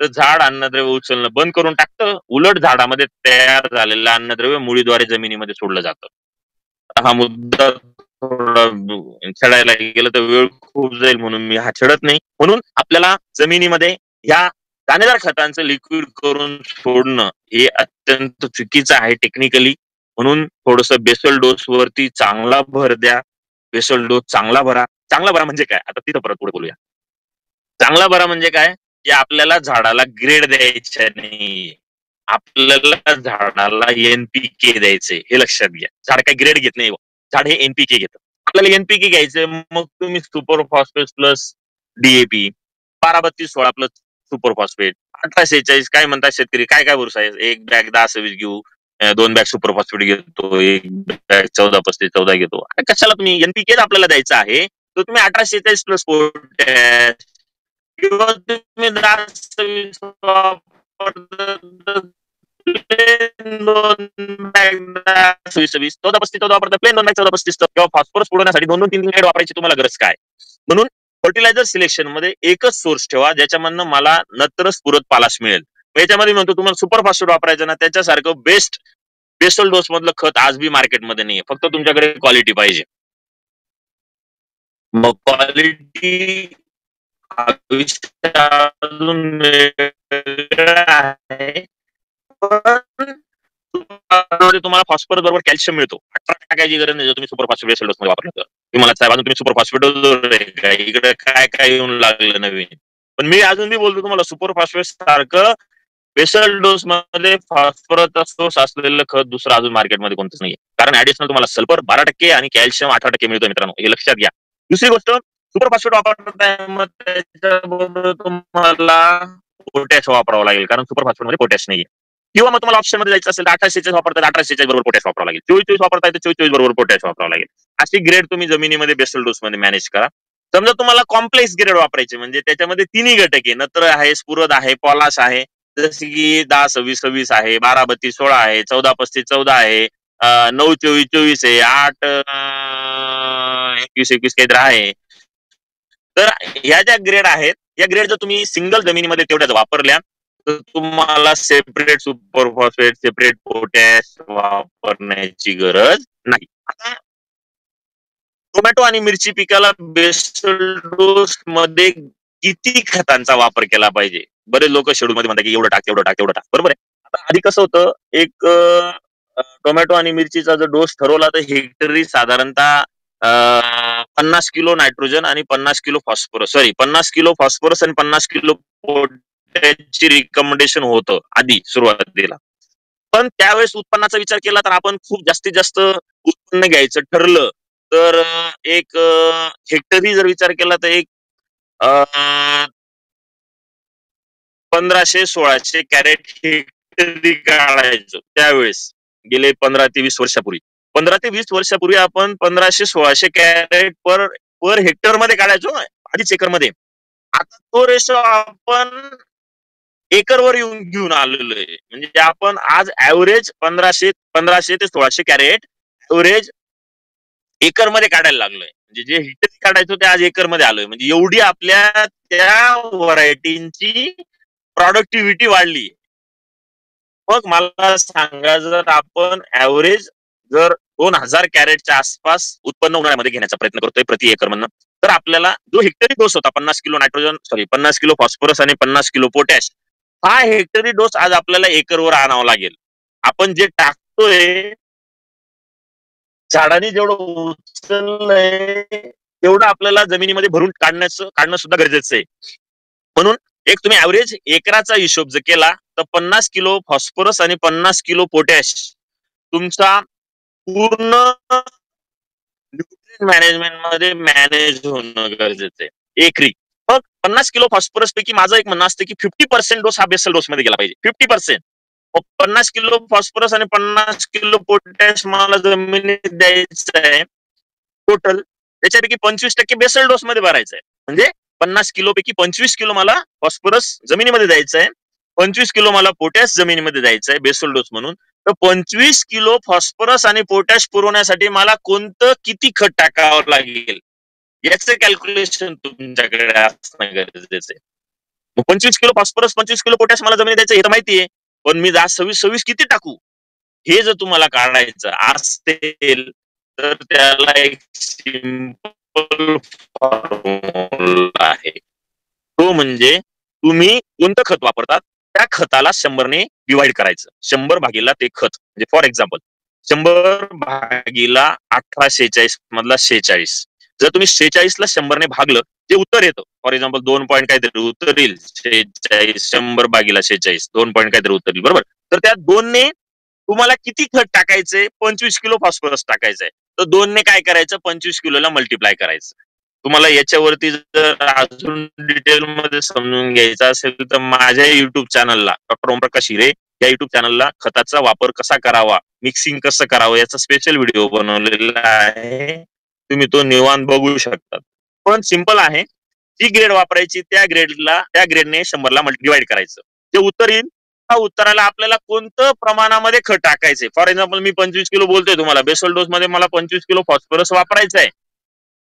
तर झाड अन्नद्रव्य उचलणं बंद करून टाकतं. उलट झाडामध्ये तयार झालेलं अन्नद्रव्य मुळीद्वारे जमिनीमध्ये सोडलं जातं. हा मुद्दा थोडा छेडायला गेलं तर वेळ खूप जाईल, म्हणून मी हा छेडत नाही. म्हणून आपल्याला जमिनीमध्ये ह्या दाणेदार खतांचं लिक्विड करून सोडणं हे अत्यंत चुकीचं आहे टेक्निकली. म्हणून थोडस बेसल डोस वरती चांगला भर द्या. बेसल डोस चांगला भरा म्हणजे काय, आता तिथं परत पुढे बोलूया. चांगला भरा म्हणजे काय, की आपल्याला झाडाला ग्रेड द्यायचा नाही, आपल्याला झाडाला एनपीके द्यायचंय, हे लक्षात घ्या. झाड काही ग्रेड घेत नाही, झाड हे एनपीके घेतं. आपल्याला एनपीके घ्यायचंय, मग तुम्ही super phosphate plus DAP, 12-32-16 plus super phosphate, 18-46 काय म्हणतात शेतकरी, काय काय भरोसा आहे, एक बॅग 10-26 घेऊ, 2 बॅग सुपर फॉस्फेट घेतो, एक बॅग 14-35-14 घेतो. कशाला तुम्ही एनपीके आपल्याला द्यायचं आहे, तर तुम्ही 18-46 प्लस पोटॅश किंवा तुम्ही 10-26 किंवा फॉस्फरस पुरवण्यासाठी 2-3 ग्रेड वापरायची तुम्हाला गरज काय. म्हणून फर्टिलायझर सिलेक्शन मध्ये एकच सोर्स ठेवा, ज्याच्यामधनं मला नत्र स्फुरत पालाश मिळेल. याच्यामध्ये म्हणतो तुम्हाला सुपर फॉस्फेट वापरायचं ना, त्याच्यासारखं बेस्ट बेसल डोस मधलं खत आज बी मार्केटमध्ये नाहीये. फक्त तुमच्याकडे क्वालिटी पाहिजे. मग क्वालिटी अजून आहे, पण तुम्हाला फॉस्फरस बरोबर कॅल्शियम मिळतो. 18 टाकायची गरज नाही जर तुम्ही सुपर फॉस्फेट बेसल डोस मध्ये वापरलं तर. तुम्हाला साहेब अजून तुम्ही सुपर फॉस्फेट इकडे काय काय येऊन लागलं नवीन. पण मी अजून बी बोलतो तुम्हाला, सुपर फॉस्फेट सारखं बेसल डोस मध्ये फॉस्फरसचा सोर्स असलेलं खत दुसरं अजून मार्केटमध्ये कोणतंच नाहीये. कारण ऍडिशनल तुम्हाला सल्फर 12% आणि कॅल्शियम 18% मिळतो मित्रांनो, हे लक्षात घ्या. दुसरी गोष्ट, सुपर फॉस्फेट वापरताय मग त्याच्याबरोबर तुम्हाला पोटॅश वापरावं लागेल, कारण सुपर फॉस्फेट मध्ये पोटॅश नाहीये. किंवा मग तुम्हाला ऑप्शन मध्ये जायचं असेल तर 18-46 वापरतात, 18-46 बरोबर पोटॅश वापरावं लागेल. 24-24 वापरताय तर 24-24 बरोबर पोटॅश वापरावं लागेल. अशी ग्रेड तुम्ही जमिनीमध्ये बेसल डोस मध्ये मॅनेज करा. समजा तुम्हाला कॉम्प्लेक्स ग्रेड वापरायचे, म्हणजे त्याच्यामध्ये तिन्ही घटक आहे, नत्र आहे, स्फुरद आहे, पॉलाश आहे, जसे की 10-26-26 आहे, 12-32-16 आहे, 14-35-14 आहे, 9-24-24 आहे, 8-21-21 काहीतरी आहे. तर ह्या ज्या ग्रेड आहेत, या ग्रेड जर तुम्ही सिंगल जमिनीमध्ये तेवढ्याच वापरल्या, तर तुम्हाला separate super phosphate, separate potash वापरण्याची गरज नाही. आता टोमॅटो आणि मिरची पिकाला बेसल डोस मध्ये किती खतांचा वापर केला पाहिजे? बरेच लोक शेड्यूल मध्ये म्हणतात की एवढं टाक, तेवढं टाक, तेवढं टाक. बरोबर आहे. आता आधी कसं होतं, एक टोमॅटो आणि मिरचीचा जर डोस ठरवला तर हेक्टरी साधारणतः 50 किलो नायट्रोजन आणि 50 किलो फॉस्फरस, 50 किलो फॉस्फरस आणि 50 किलो पोटॅशची रिकमेंडेशन होतं आधी सुरुवातीला. पण त्यावेळेस उत्पन्नाचा विचार केला तर आपण खूप जास्तीत जास्त उत्पन्न घ्यायचं ठरलं तर एक हेक्टरी जर विचार केला तर एक 1500-1600 कॅरेट हेक्टरी काढायचो त्यावेळेस, गेले 15 ते 20 वर्षापूर्वी. 15 ते 20 वर्षापूर्वी आपण 1500-1600 कॅरेट पर हेक्टर मध्ये काढायचो, अडीच एकर मध्ये. आता तो रेशो आपण एकरवर येऊन घेऊन आलेलो आहे. म्हणजे आपण आज ऍव्हरेज 1500 ते 1600 कॅरेट ऍव्हरेज एकर मध्ये काढायला लागलोय. म्हणजे जे हेक्टरी काढायचो ते आज एकर मध्ये आलोय. म्हणजे एवढी आपल्या त्या व्हरायटींची प्रॉडक्टिव्हिटी वाढली. मग मला सांगा, जर आपण ऍव्हरेज जर 2000 कॅरेटच्या आसपास उत्पन्न उन्हाळ्यामध्ये घेण्याचा प्रयत्न करतोय प्रति एकर म्हणून, तर आपल्याला जो हेक्टरी डोस होता 50 किलो नायट्रोजन 50 किलो फॉस्फरस आणि 50 किलो पोटॅश, हा हेक्टरी डोस आज आपल्याला एकरवर आणावा लागेल. आपण जे टाकतोय झाडांनी जेवढं उचललंय तेवढं आपल्याला जमिनीमध्ये भरून काढणं सुद्धा गरजेचं आहे. म्हणून एक तुम्ही ऍव्हरेज एकराचा हिशोब जर केला तर 50 किलो फॉस्फरस आणि 50 किलो पोटॅश तुमचा पूर्ण न्यूट्रिएंट मॅनेजमेंट मध्ये मॅनेज होणं गरजेचं आहे एकरी. मग 50 किलो फॉस्फरस पैकी माझं एक म्हणणं असतं की 50% डोस हा बेसल डोस मध्ये गेला पाहिजे. 50%. 50 किलो फॉस्फरस आणि 50 किलो पोटॅश मला जमिनीत द्यायचं आहे टोटल. त्याच्यापैकी 25% बेसल डोस मध्ये भरायचं आहे. म्हणजे 50 किलो पैकी 25 किलो मला फॉस्फरस जमिनीमध्ये द्यायचं आहे, 25 किलो मला पोटॅश जमिनीमध्ये द्यायचं आहे बेसल डोस म्हणून. तर 25 किलो फॉस्फरस आणि पोटॅश पुरवण्यासाठी मला कोणतं किती खत टाकावं लागेल याचं कॅल्क्युलेशन तुमच्याकडे असणं गरजेचं आहे. 25 किलो फॉस्फरस 25 किलो पोटॅश मला जमिनीत द्यायचं हे तर माहिती आहे, पण मी 10-26-26 किती टाकू हे जर तुम्हाला काढायचं असेल तर त्याला एक सिंपल फॉर्म्युला आहे. तो म्हणजे तुम्ही कोणतं खत वापरतात त्या खताला 100ने डिवाइड करायचं. 100 भागीला ते खत. म्हणजे फॉर एक्झाम्पल 100 भागीला 1846 मधला 46. जर तुम्ही 46 ला 100ने भागलं जे उत्तर येतं फॉर एक्झाम्पल 2 पॉईंट काहीतरी उत्तर येईल 46 100 भागीला 46 2 पॉईंट काहीतरी उत्तर येईल बरोबर. तर त्या 2ने तुम्हाला किती खत टाकायचंय 25 किलो फॉस्फरस टाकायचंय तर 2ने काय करायचं 25 किलोला मल्टिप्लाय करायचं. तुम्हाला याच्यावरती जर अजून डिटेल मध्ये समजून घ्यायचं असेल तर माझ्या युट्यूब चॅनलला डॉक्टर ओमप्रकाश हिरे या युट्यूब चॅनलला खताचा वापर कसा करावा मिक्सिंग कसं करावं याचा स्पेशल व्हिडिओ बनवलेला आहे. तुम्ही तो निवांत बघू शकता. पण सिंपल आहे. जी ग्रेड वापरायची त्या ग्रेडने 100ला डिवाइड करायचं. ते उत्तर येईल. त्या उत्तराला आपल्याला कोणतं प्रमाणामध्ये खत टाकायचंय. फॉर एक्झाम्पल मी 25 किलो बोलतोय तुम्हाला बेसल डोस मध्ये मला 25 किलो फॉस्फरस वापरायचं आहे.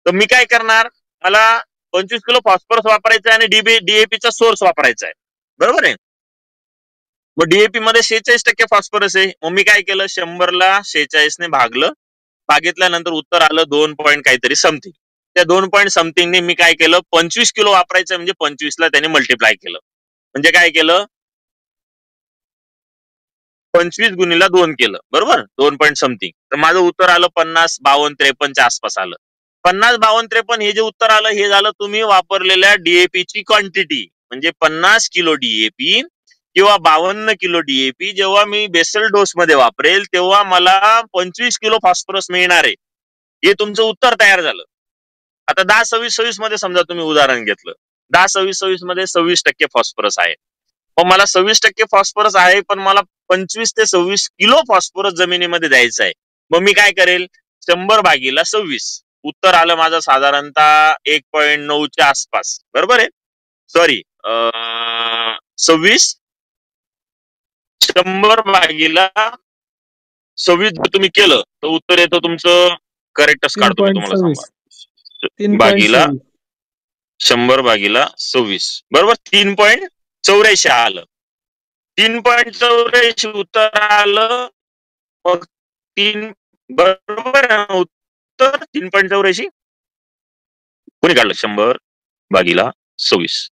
तर मी काय करणार मला 25 किलो फॉस्फरस वापरायचं आहे आणि डीएपीचा सोर्स वापरायचा आहे बरोबर आहे. मग डीएपी मध्ये 46% फॉस्फरस आहे. मग मी काय केलं 100ला 46ने भागलं. भागितल्यानंतर उत्तर आलं 2 पॉईंट काहीतरी समथिंग. त्या 2 पॉईंट समथिंगने मी काय केलं 25 किलो वापरायचं म्हणजे 25ला त्याने मल्टिप्लाय केलं. म्हणजे काय केलं 25 गुणीला 2 केलं बरोबर 2 पॉईंट समथिंग. तर माझं उत्तर आलं 50 52 53च्या आसपास आलं. 50 52 53 हे जे उत्तर आलं हे झालं तुम्ही वापरलेल्या डीएपीची क्वांटिटी. म्हणजे 50 किलो डीएपी किंवा 52 किलो डीएपी जेव्हा मी बेसल डोस मध्ये वापरेल तेव्हा मला 25 किलो फॉस्फरस मिळणार आहे. हे तुमचं उत्तर तयार झालं. आता 10-26-26 मध्ये समजा तुम्ही उदाहरण घेतलं 10-26-26 मध्ये 26% फॉस्फरस आहे. मग मला 26% फॉस्फरस आहे पण मला 25 ते 26 किलो फॉस्फरस जमिनीमध्ये द्यायचं आहे. मग मी काय करेल 100 भागीला 26 उत्तर आलं माझं साधारणतः 1.9च्या आसपास बरोबर आहे. सॉरी 26 100 भागीला 26 जर तुम्ही केलं तर उत्तर येतं तुमचं करेक्टच काढतो मी तुम्हाला सांगा भागीला 100 भागीला 26 बरोबर 3.84 आलं. 3.84 उत्तर आलं. मग 3 बरोबर उत्तर 3.84 कोणी काढलं 100 भागीला 26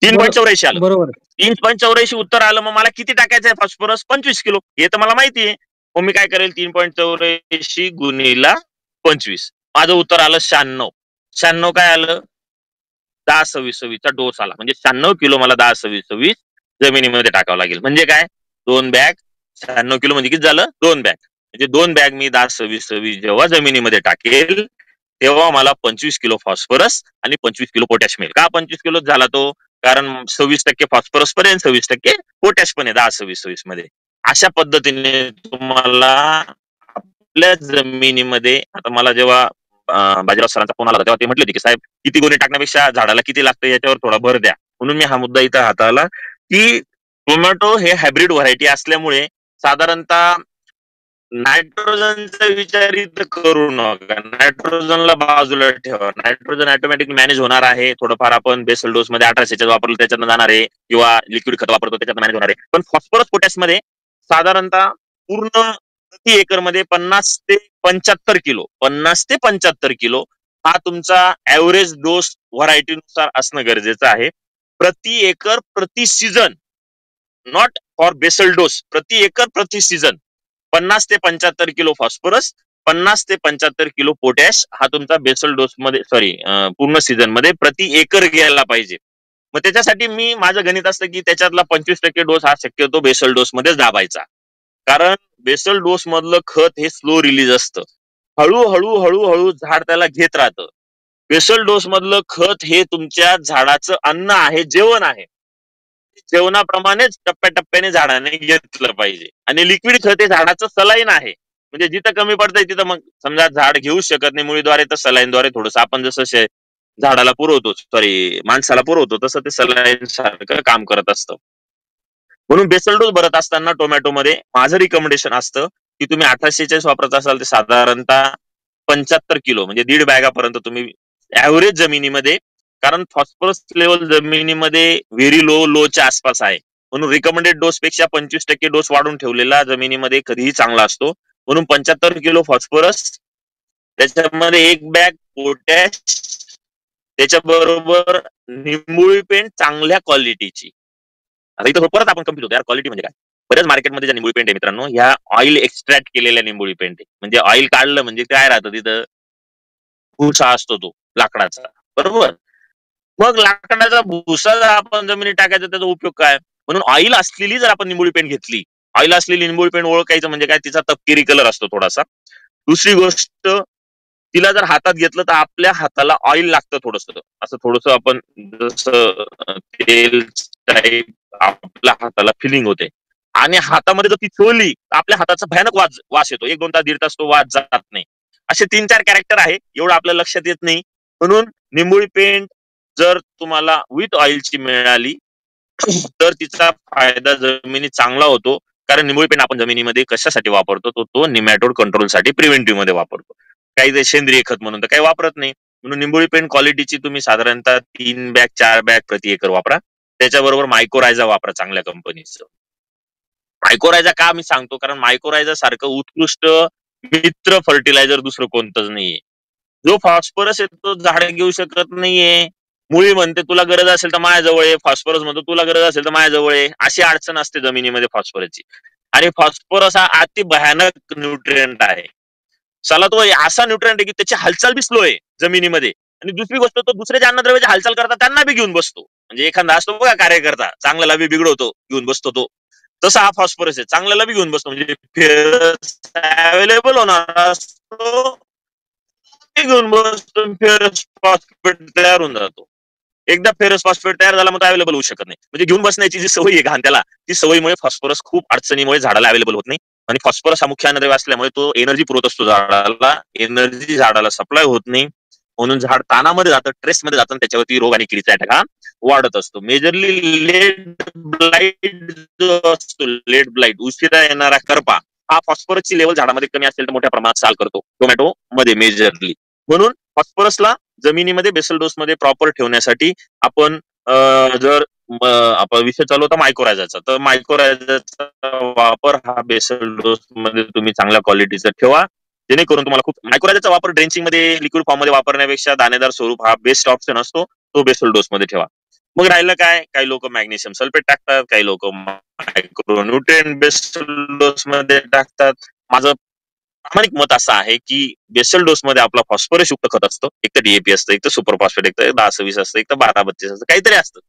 3.84 आलं बरोबर 3.84 उत्तर आलं. मग मला किती टाकायचं आहे फॉस्फरस 25 किलो हे तर मला माहिती आहे. मग मी काय करेल 3.84 गुणीला 25 माझं उत्तर आलं 96 काय आलं 10-26-26चा डोस आला. म्हणजे 96 किलो मला 10-26-26 जमिनीमध्ये टाकावं लागेल. म्हणजे काय 2 बॅग 96 किलो म्हणजे किती झालं 2 बॅग. म्हणजे 2 बॅग मी 10-26-26 जेव्हा जमिनीमध्ये टाकेल तेव्हा मला 25 किलो फॉस्फरस आणि 25 किलो पोटॅश मिळेल. का 25 किलो झाला तो कारण 26% फॉस्फरस पण आहे 26% पोटॅश पण आहे 10-26-26 मध्ये. अशा पद्धतीने तुम्हाला आपल्या जमिनीमध्ये आता मला जेव्हा बाजीराव सरांचा फोन आला तेव्हा ते म्हटले होते की साहेब किती गोणी टाकण्यापेक्षा झाडाला किती लागतं याच्यावर थोडा भर द्या. म्हणून मी हा मुद्दा इथं हाताळला की टोमॅटो हे हायब्रिड व्हरायटी असल्यामुळे साधारणतः नायट्रोजनचा विचार इथं करू नका. नायट्रोजनला बाजूला ठेवा. नायट्रोजन ऑटोमॅटिक मॅनेज होणार आहे. थोडंफार आपण बेसल डोस मध्ये 18 वापरलं त्याच्यातनं जाणार आहे किंवा लिक्विड खत वापरतो त्याच्यात मॅनेज होणार आहे. पण फॉस्फरस पोटॅश मध्ये साधारणतः पूर्ण प्रति एकर मध्ये 50 ते 75 किलो हा तुमचा ऍव्हरेज डोस व्हरायटीनुसार असणं गरजेचं आहे. प्रति एकर प्रति season not for basal dose, प्रति एकर प्रति सीझन 50 ते 75 किलो फॉस्फरस, 50 ते 75 किलो पोटॅश हा तुमचा बेसल डोस मध्ये पूर्ण सीझन मध्ये प्रति एकर घ्यायला पाहिजे. मग त्याच्यासाठी मी माझं गणित असतं की त्याच्यातला 25% डोस हा शक्यतो बेसल डोस मध्येच दाबायचा. कारण बेसल डोस मधलं खत हे स्लो रिलीज असतं, हळूहळू हळूहळू झाड त्याला घेत राहतं. बेसल डोस मधलं खत हे तुमच्या झाडाचं अन्न आहे, जेवण आहे. जेवणाप्रमाणेच टप्प्याटप्प्याने झाडाने घेतलं पाहिजे. आणि लिक्विड खत हे झाडाचं सलाईन आहे. म्हणजे जिथं कमी पडतंय तिथं मग समजा झाड घेऊच शकत नाही मुळीद्वारे, तर सलाईनद्वारे थोडंसं आपण जसं झाडाला पुरवतो, माणसाला पुरवतो, तसं ते सलाईन सारखं काम करत असतं. म्हणून बेसल डोस भरत असताना टोमॅटोमध्ये माझं रिकमेंडेशन असतं की तुम्ही 1846 वापरत असाल तर साधारणतः 75 किलो म्हणजे 1.5 बॅगापर्यंत तुम्ही ऍव्हरेज जमिनीमध्ये, कारण फॉस्फरस लेवल जमिनीमध्ये व्हेरी लोच्या आसपास आहे. म्हणून रिकमेंडेड डोस पेक्षा 25% डोस वाढून ठेवलेला जमिनीमध्ये कधीही चांगला असतो. म्हणून 75 किलो फॉस्फरस, त्याच्यामध्ये 1 बॅग पोटॅश, त्याच्याबरोबर निंबोळी पेंट चांगल्या क्वालिटीची. आता इथं परत आपण कम्प्लीट होतो यार, क्वालिटी म्हणजे काय. बऱ्याच मार्केटमध्ये ज्या निंबोळी पेंट आहे मित्रांनो, ह्या ऑइल एक्स्ट्रॅक्ट केलेल्या निंबोळी पेंट आहे. म्हणजे ऑइल काढलं म्हणजे काय राहतं तिथं, भुसा असतो तो लाकडाचा, बरोबर. मग लाकडाचा भुसा जर आपण जमिनीत टाकायचा त्याचा उपयोग काय. म्हणून ऑइल असलेली जर आपण निंबोळी पेंट घेतली, ऑइल असलेली निंबोळी पेंट ओळखायचं म्हणजे काय, तिचा तपकिरी कलर असतो थोडासा. दुसरी गोष्ट, तिला जर हातात घेतलं तर आपल्या हाताला ऑइल लागतं थोडंसं, असं थोडंसं आपण जसं तेल टाईप आपल्या हाताला फिलिंग होते. आणि हातामध्ये जर ती चोळली तर आपल्या हाताचा भयानक वास येतो. 1-2 तास 1.5 तास तो वास जात नाही. असे 3-4 कॅरेक्टर आहे, एवढं आपल्या लक्षात येत नाही. म्हणून निंबोळी पेंट जर तुम्हाला विथ ऑइलची मिळाली तर तिचा फायदा जमिनीत चांगला होतो. कारण निंबोळी पेंट आपण जमिनीमध्ये कशासाठी वापरतो, तो निमॅटोड कंट्रोलसाठी प्रिव्हेंटिव्ह मध्ये वापरतो. काही ते सेंद्रिय खत म्हणून तर काही वापरत नाही. म्हणून निंबोळी पेंट क्वालिटीची तुम्ही साधारणतः 3 बॅग 4 बॅग प्रति एकर वापरा. त्याच्याबरोबर मायक्रोरायझा वापरा चांगल्या कंपनीचं. मायक्रोरायझा का मी सांगतो, कारण मायक्रोरायझा सारखं उत्कृष्ट मित्र फर्टिलायझर दुसरं कोणतंच नाहीये. जो फॉस्फरस आहे तो झाड घेऊ शकत नाहीये. मुळी म्हणते तुला गरज असेल तर माझ्याजवळ आहे, फॉस्फरस म्हणतो तुला गरज असेल तर माझ्याजवळ आहे. अशी अडचण असते जमिनीमध्ये फॉस्फरसची. आणि फॉस्फरस हा अति भयानक न्यूट्रिएंट आहे. चला तो असा न्यूट्रिएंट आहे की त्याची हालचाल बी स्लो आहे जमिनीमध्ये. आणि दुसरी गोष्ट, तो दुसऱ्याच्या अन्नद्रव्याची हालचाल करता त्यांना बी घेऊन बसतो. म्हणजे एखादा असतो बघा कार्यकर्ता, चांगल्याला बी बिघडवतो, घेऊन बसतो तो. तसा हा फॉस्फरस आहे, चांगल्याला बी घेऊन बसतो. म्हणजे अवेलेबल होणार असतो, घेऊन बसतो, फेरस फॉस्फेट तयार होऊन जातो. एकदा फेरस फॉस्फेट तयार झाला मग तो अवेलेबल होऊ शकत नाही. म्हणजे घेऊन बसण्याची जी सवय आहे घाण त्याला, ती सवयीमुळे फॉस्फरस खूप अडचणीमुळे झाडाला अवेलेबल होत नाही. आणि फॉस्फरस हा मुख्य अन्नद्रव्य असल्यामुळे तो एनर्जी पुरवत असतो झाडाला, एनर्जी झाडाला सप्लाय होत नाही. म्हणून झाड ताणामध्ये जातं, स्ट्रेसमध्ये जातं, त्याच्यावरती रोग आणि किडीचा अटॅक हा वाढत असतो. मेजरली लेड ब्लाइट जो असतो, लेड ब्लाइट उशिरा येणारा करपा, हा फॉस्फरसची लेवल झाडामध्ये कमी असेल तर मोठ्या प्रमाणात साल करतो टोमॅटो मध्ये मेजरली. म्हणून फॉस्फरसला जमिनीमध्ये बेसल डोस मध्ये प्रॉपर ठेवण्यासाठी आपण जर आपण विषय चालू होता मायक्रोरायझाचा, तर मायक्रोरायझाचा वापर हा बेसल डोस मध्ये तुम्ही चांगल्या क्वालिटीचा ठेवा, जेणेकरून तुम्हाला खूप. मायक्रोरायझाचा वापर ड्रेंचिंग मध्ये लिक्विड फॉर्म मध्ये वापरण्यापेक्षा दाणेदार स्वरूप हा बेस्ट ऑप्शन असतो, तो बेसल डोस मध्ये ठेवा. मग राहिलं काय, काही लोक मॅग्नेशियम सल्फेट टाकतात, काही लोक मायक्रोन्यूट्रिएंट बेसल डोस मध्ये टाकतात. माझं प्रामाणिक मत असं आहे की बेसल डोस मध्ये आपला फॉस्फरस युक्त खत असतं, एक तर डीएपी असतं, एक तर सुपर फॉस्फेट, एक तर 10-26 असतं, एक तर 12-32 असतं, काहीतरी असतं.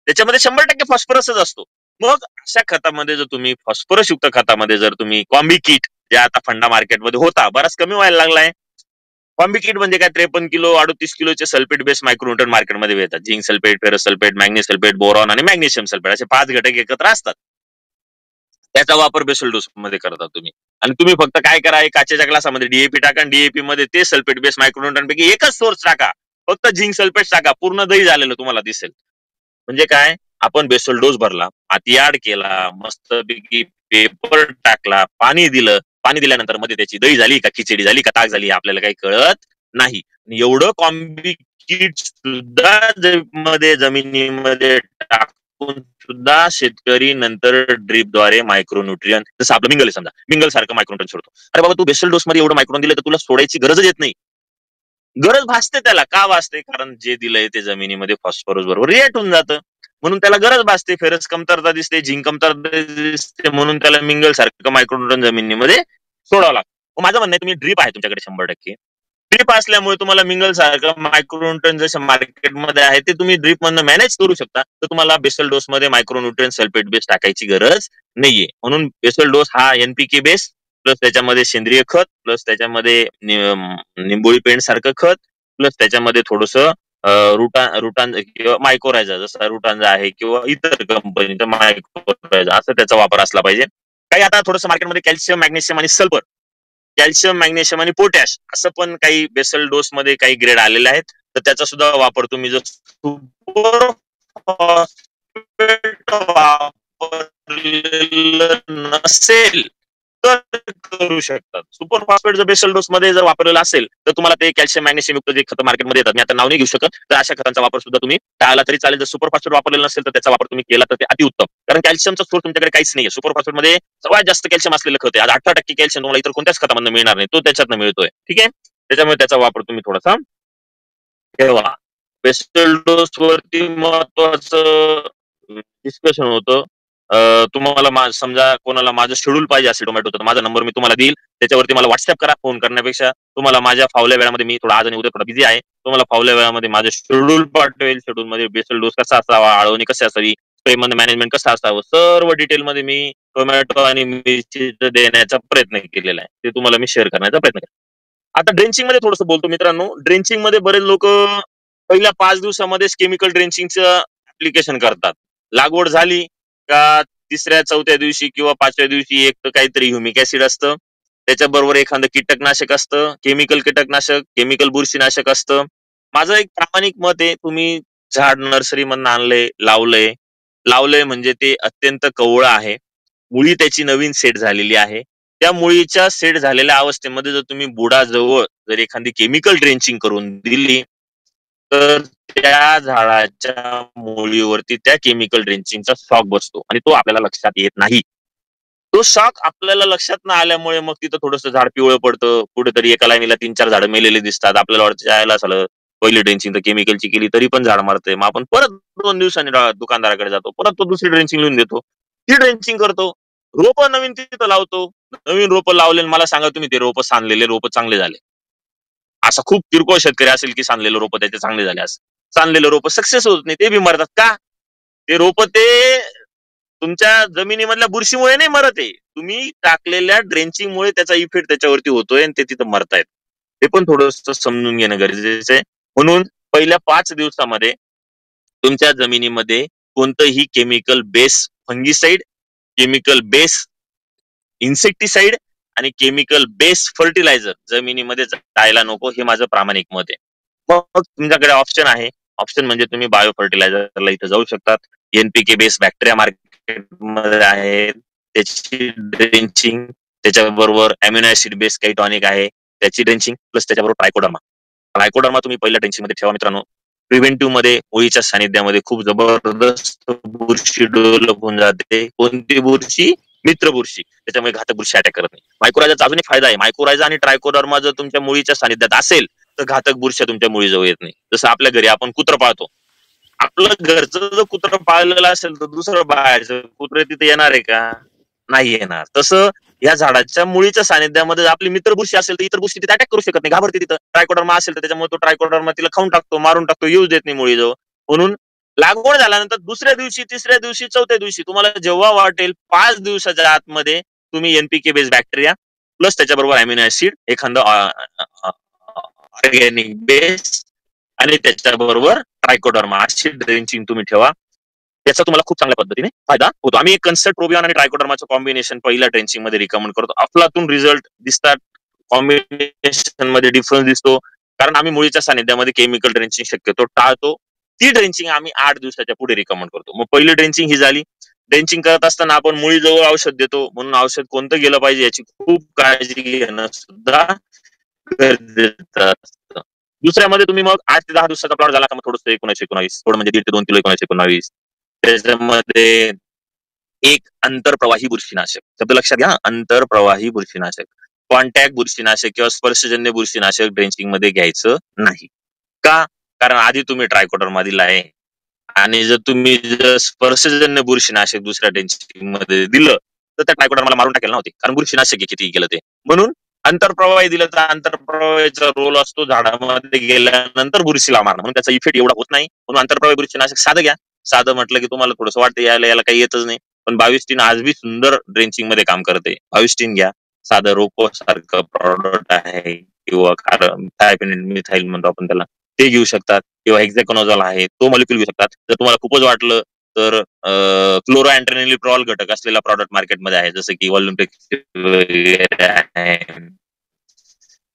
त्याच्यामध्ये 100% फॉस्फरसच असतो. मग अशा खतामध्ये जर तुम्ही फॉस्फरस युक्त खतामध्ये जर तुम्ही कॉम्बी किट, जे आता फंडा मार्केटमध्ये होता, बराच कमी व्हायला लागलाय. कॉम्बी किट म्हणजे काय, 53 किलो 38 किलोचे सल्फेट बेस मायक्रोन्यूट्रन मार्केटमध्ये मिळतात. Zinc sulphate, ferrous sulphate, magnesium sulphate, boron आणि मॅग्नेशियम सल्फेट असे 5 घटक एकत्र असतात. त्याचा वापर बेसल डोस मध्ये करता तुम्ही. आणि तुम्ही फक्त काय करा, एक काचेच्या ग्लासामध्ये डीएपी टाका, आणि डीएपी मध्ये ते सल्फेट बेस मायक्रोन्यूट्रन पैकी एकच सोर्स टाका, फक्त झिंक सल्फेट टाका, पूर्ण दही झालेलं तुम्हाला दिसेल. म्हणजे काय, आपण बेसल डोस भरला, आती ऍड केला, मस्तपैकी पेपर टाकला, पाणी दिलं, पाणी दिल्यानंतर मध्ये त्याची दही झाली का, खिचडी झाली का, ताक झाली, आपल्याला काही कळत नाही. एवढं कॉम्बी किट सुद्धा मध्ये जमिनीमध्ये टाकून सुद्धा शेतकरी नंतर ड्रीपद्वारे मायक्रोन्यूट्रियन, जसं आपलं मिंगल समजा, मिंगल सारखं मायक्रोन्यूट्रियन सोडतो. अरे बाबा, तू बेसल डोस मध्ये एवढं मायक्रोन दिलं तर तुला सोडायची गरजच येत नाही. गरज भासते त्याला, का भासते, कारण जे दिलंय ते जमिनीमध्ये फॉस्फरस बरोबर रिएक्ट होऊन जातं. म्हणून त्याला गरज भासते, फेरस कमतरता दिसते, झिंक कमतरता दिसते, म्हणून त्याला मिंगल सारखं मायक्रोन्यूट्रन जमिनीमध्ये सोडावं लागतं. माझं म्हणणं आहे, तुम्ही ड्रीप आहे तुमच्याकडे 100%. ड्रीप असल्यामुळे तुम्हाला मिंगल सारखं मायक्रोन्यूट्रन जसे मार्केटमध्ये आहे ते तुम्ही ड्रीप मधनं मॅनेज करू शकता. तर तुम्हाला बेसल डोस मध्ये मायक्रोन्यूट्रन सल्फेट बेस टाकायची गरज नाहीये. म्हणून बेसल डोस हा एनपीके बेस प्लस त्याच्यामध्ये सेंद्रिय खत प्लस त्याच्यामध्ये निंबोळी पेंट सारखं खत प्लस त्याच्यामध्ये थोडस रुटान किंवा मायक्रोरायझा जसा रुटांजा आहे किंवा इतर कंपनीचा मायक्रोरायझा असं त्याचा वापर असला पाहिजे. काही आता थोडंसं मार्केटमध्ये कॅल्शियम मॅग्नेशियम आणि सल्फर, कॅल्शियम मॅग्नेशियम आणि पोटॅश असं पण काही बेसल डोस मध्ये काही ग्रेड आलेले आहेत. तर त्याचा सुद्धा वापर तुम्ही जर सुपर नसेल तर करू शकतात. सुपर फॉस्फेट जर बेसल डोस मध्ये जर वापरलेला असेल तर तुम्हाला ते कॅल्शियम मॅग्नेशियम युक्त जे खत मार्केटमध्ये येतात, मी आता नाव नाही घेऊ शकत, तर अशा खतांचा वापर सुद्धा तुम्ही टाळला तरी चालेल. जर सुपर फॉस्फेट वापरलेला नसेल तर त्याचा वापर तुम्ही केला तर ते अतिउत्तम. कारण कॅल्शियमचा सोर्स तुमच्याकडे काहीच नाहीये. सुपर फॉस्फेट मध्ये सर्वात जास्त कॅल्शियम असलेलं खत आहे. आज 18% कॅल्शियम तुम्हाला इतर कोणत्याच खतामधून मिळणार नाही, तो त्याच्यातनं मिळतोय. ठीक आहे, त्याच्यामुळे त्याचा वापर तुम्ही थोडासा ठेवा. बेसल डोस वरती महत्वाचं डिस्कशन होतं. तुम्हाला समजा कोणाला माझं शेड्यूल पाहिजे असेल टोमॅटोचं, तर माझा नंबर मी तुम्हाला देईल. त्याच्यावरती मला व्हॉट्सअप करा. फोन करण्यापेक्षा तुम्हाला माझ्या फावल्या वेळामध्ये, मी थोडा आज आणि उद्या थोडा बिझी आहे, तुम्हाला फावल्या वेळामध्ये माझं शेड्यूल पाठवेल. शेड्यूल मध्ये बेसल डोस कसा असावा, आळवणी कशी असावी, स्प्रे मध्ये मॅनेजमेंट कसं असावं, सर्व डिटेलमध्ये मी टोमॅटो आणि मिरची देण्याचा प्रयत्न केलेला आहे. ते तुम्हाला मी शेअर करण्याचा प्रयत्न केला. आता ड्रेंचिंग मध्ये थोडंसं बोलतो मित्रांनो. ड्रेंचिंग मध्ये बरेच लोक पहिल्या 5 दिवसामध्येच केमिकल ड्रेंचिंगचं ऍप्लिकेशन करतात. लागवड झाली का 3ऱ्या-4थ्या दिवशी किंवा 5व्या दिवशी एक तर काहीतरी ह्युमिक ऍसिड असतं, त्याच्याबरोबर एखादं कीटकनाशक असतं, केमिकल कीटकनाशक, केमिकल बुरशीनाशक असतं. माझं एक प्रामाणिक मत आहे, तुम्ही झाड नर्सरी मधून आणलंय, लावलंय म्हणजे ते अत्यंत कवळं आहे, मुळी त्याची नवीन सेट झालेली आहे. त्या मुळीच्या सेट झालेल्या अवस्थेमध्ये जर तुम्ही बुडाजवळ जर एखादी केमिकल ड्रेंचिंग करून दिली तर त्या झाडाच्या मुळीवरती त्या केमिकल ड्रेंचिंगचा शॉक बसतो आणि तो आपल्याला लक्षात येत नाही. तो शॉक आपल्याला लक्षात न आल्यामुळे मग तिथं थोडंसं झाड पिवळं पडतं, कुठेतरी एका लाईनीला 3-4 झाडं मेलेले दिसतात. आपल्याला वाटतं जायला झालं, पहिली ड्रेंचिंग तर केमिकलची केली तरी पण झाड मारतंय. मग आपण परत 2 दिवसांनी दुकानदाराकडे जातो, परत तो दुसरी ड्रेंचिंग लिहून देतो, ती ड्रेंचिंग करतो, रोपं नवीन तिथं लावतो. नवीन रोपं लावले, मला सांगा तुम्ही ते रोपं सांडलेले रोपं चांगले झाले? असा खूप किरकोळ शेतकरी असेल की सांडलेले रोपं त्याचे चांगले झाले, असं सांडलेले रोपं सक्सेस होत नाही, ते बी मरतात. का? ते रोपं ते तुमच्या जमिनीमधल्या बुरशीमुळे नाही मरत आहे, तुम्ही टाकलेल्या ड्रेंचिंगमुळे त्याचा इफेक्ट त्याच्यावरती होतोय आणि ते तिथं मरतायत. हे पण थोडंसं समजून घेणं गरजेचं आहे. म्हणून पहिल्या 5 दिवसामध्ये तुमच्या जमिनीमध्ये कोणतंही chemical base fungicide, chemical base insecticide आणि केमिकल बेस फर्टिलायझर जमिनीमध्ये जायला नको, हे माझं प्रामाणिक मत आहे. मग तुमच्याकडे ऑप्शन आहे. ऑप्शन म्हणजे तुम्ही बायो फर्टिलायझरला इथं जाऊ शकतात. एनपीके बेस बॅक्टेरिया मार्केटमध्ये आहे, त्याची ड्रेंचिंग, त्याच्याबरोबर अॅमिनो ऍसिड बेस काही टॉनिक आहे त्याची ड्रेंचिंग, प्लस त्याच्याबरोबर ट्रायकोडर्मा तुम्ही पहिल्या ड्रेंचिंग मध्ये ठेवा मित्रांनो. प्रिव्हेंटिव्ह मध्ये मुळीच्या सानिध्यामध्ये खूप जबरदस्त बुरशी डेव्हलप होऊन जाते. कोणती बुरशी? मित्र बुरशी. त्याच्यामुळे घातक बुरशी अटॅक करत नाही. मायक्रोरायझाचा अजून एक फायदा आहे, मायक्रोरायझा आणि ट्रायकोडर्मा जर तुमच्या मुळीच्या सानिध्यात असेल तर घातक बुरशी तुमच्या मुळीजवळ येत नाही. जसं आपल्या घरी आपण कुत्रं पाळतो, आपलं घरचं जर कुत्रं पाळलेलं असेल तर दुसरं बाहेरचं कुत्रं तिथे येणार आहे का? नाही येणार. तसं या झाडाच्या मुळीच्या सानिध्यामध्ये आपली मित्र बुरशी असेल तर इतर बुरशी तिथे अटॅक करू शकत नाही, घाबरते तिथं. ट्रायकोडर्मा असेल तर त्याच्यामुळे तो ट्रायकोडर्मा तिला खाऊन टाकतो, मारून टाकतो, येऊच देत नाही मुळीजवळ. म्हणून लागवड झाल्यानंतर 2ऱ्या दिवशी, 3ऱ्या दिवशी, 4थ्या दिवशी तुम्हाला जेव्हा वाटेल 5 दिवसाच्या आतमध्ये तुम्ही एनपीके बेस बॅक्टेरिया प्लस त्याच्याबरोबर अॅमिनो ऍसिड, एखादं ऑर्गॅनिक बेस आणि त्याच्याबरोबर ट्रायकोडर्मा अशी ड्रेंचिंग तुम्ही ठेवा. त्याचा तुम्हाला खूप चांगल्या पद्धतीने फायदा होतो. आम्ही एक कन्सर्ट प्रोबियॉन आणि ट्रायकोडर्माचं कॉम्बिनेशन पहिल्या ड्रेंचिंग मध्ये रिकमेंड करतो. अफलातून रिझल्ट दिसतात, कॉम्बिनेशन मध्ये डिफरन्स दिसतो, कारण आम्ही मुळीच्या सानिध्यामध्ये केमिकल ड्रेंचिंग शक्यतो टाळतो. ती ड्रेंचिंग आम्ही 8 दिवसाच्या पुढे रिकमेंड करतो. मग पहिली ड्रेंचिंग ही झाली. ड्रेंचिंग करत असताना आपण मुळीजवळ औषध देतो, म्हणून औषध कोणतं गेलं पाहिजे याची खूप काळजी घेणं सुद्धा गरजेचं असतं. दुसऱ्यामध्ये तुम्ही मग 8 ते 10 दिवसाचा प्लॉट झाला का मग थोडंसं 19-19 थोडं म्हणजे 1.5 ते 2 किलो 19-19 त्याच्यामध्ये एक आंतरप्रवाही बुरशीनाशक, शब्द लक्षात घ्या, आंतरप्रवाही बुरशीनाशक, कॉन्टॅक्ट बुरशीनाशक किंवा स्पर्शजन्य बुरशीनाशक ड्रेंचिंग मध्ये घ्यायचं नाही. का? कारण आधी तुम्ही ट्रायकोडर्मा दिला आहे, आणि जर स्पर्शजन्य बुरशीनाशक दुसऱ्या ड्रेंचिंग मध्ये दिलं तर त्या ट्रायकोडर्माला मारून टाकेल नव्हते, कारण बुरशीनाशक आहे किती गेलं ते. म्हणून आंतरप्रवाही दिलं तर आंतरप्रवाहाचा रोल असतो झाडामध्ये गेल्यानंतर बुरशीला मारणं, म्हणून त्याचा इफेक्ट एवढा होत नाही. म्हणून आंतरप्रवाही बुरशीनाशक साधं घ्या. साधं म्हटलं की तुम्हाला थोडंसं वाटतं याला काही येतच नाही, पण 22 आज बी सुंदर ड्रेंचिंग मध्ये काम करते. 22 घ्या. साधं रोको सारखं प्रॉडक्ट आहे किंवा मिथाईल म्हणतो आपण त्याला, ते घेऊ शकतात. किंवा हेक्झाकोनाझोल आहे तो मॉलिक्यूल घेऊ शकतात. जर तुम्हाला खूपच वाटलं तर क्लोरोअँट्रेनिलिप्रॉल घटक असलेला प्रॉडक्ट मार्केटमध्ये आहे, जसं की वॉल्यूम्पेक्स वगैरे आहे.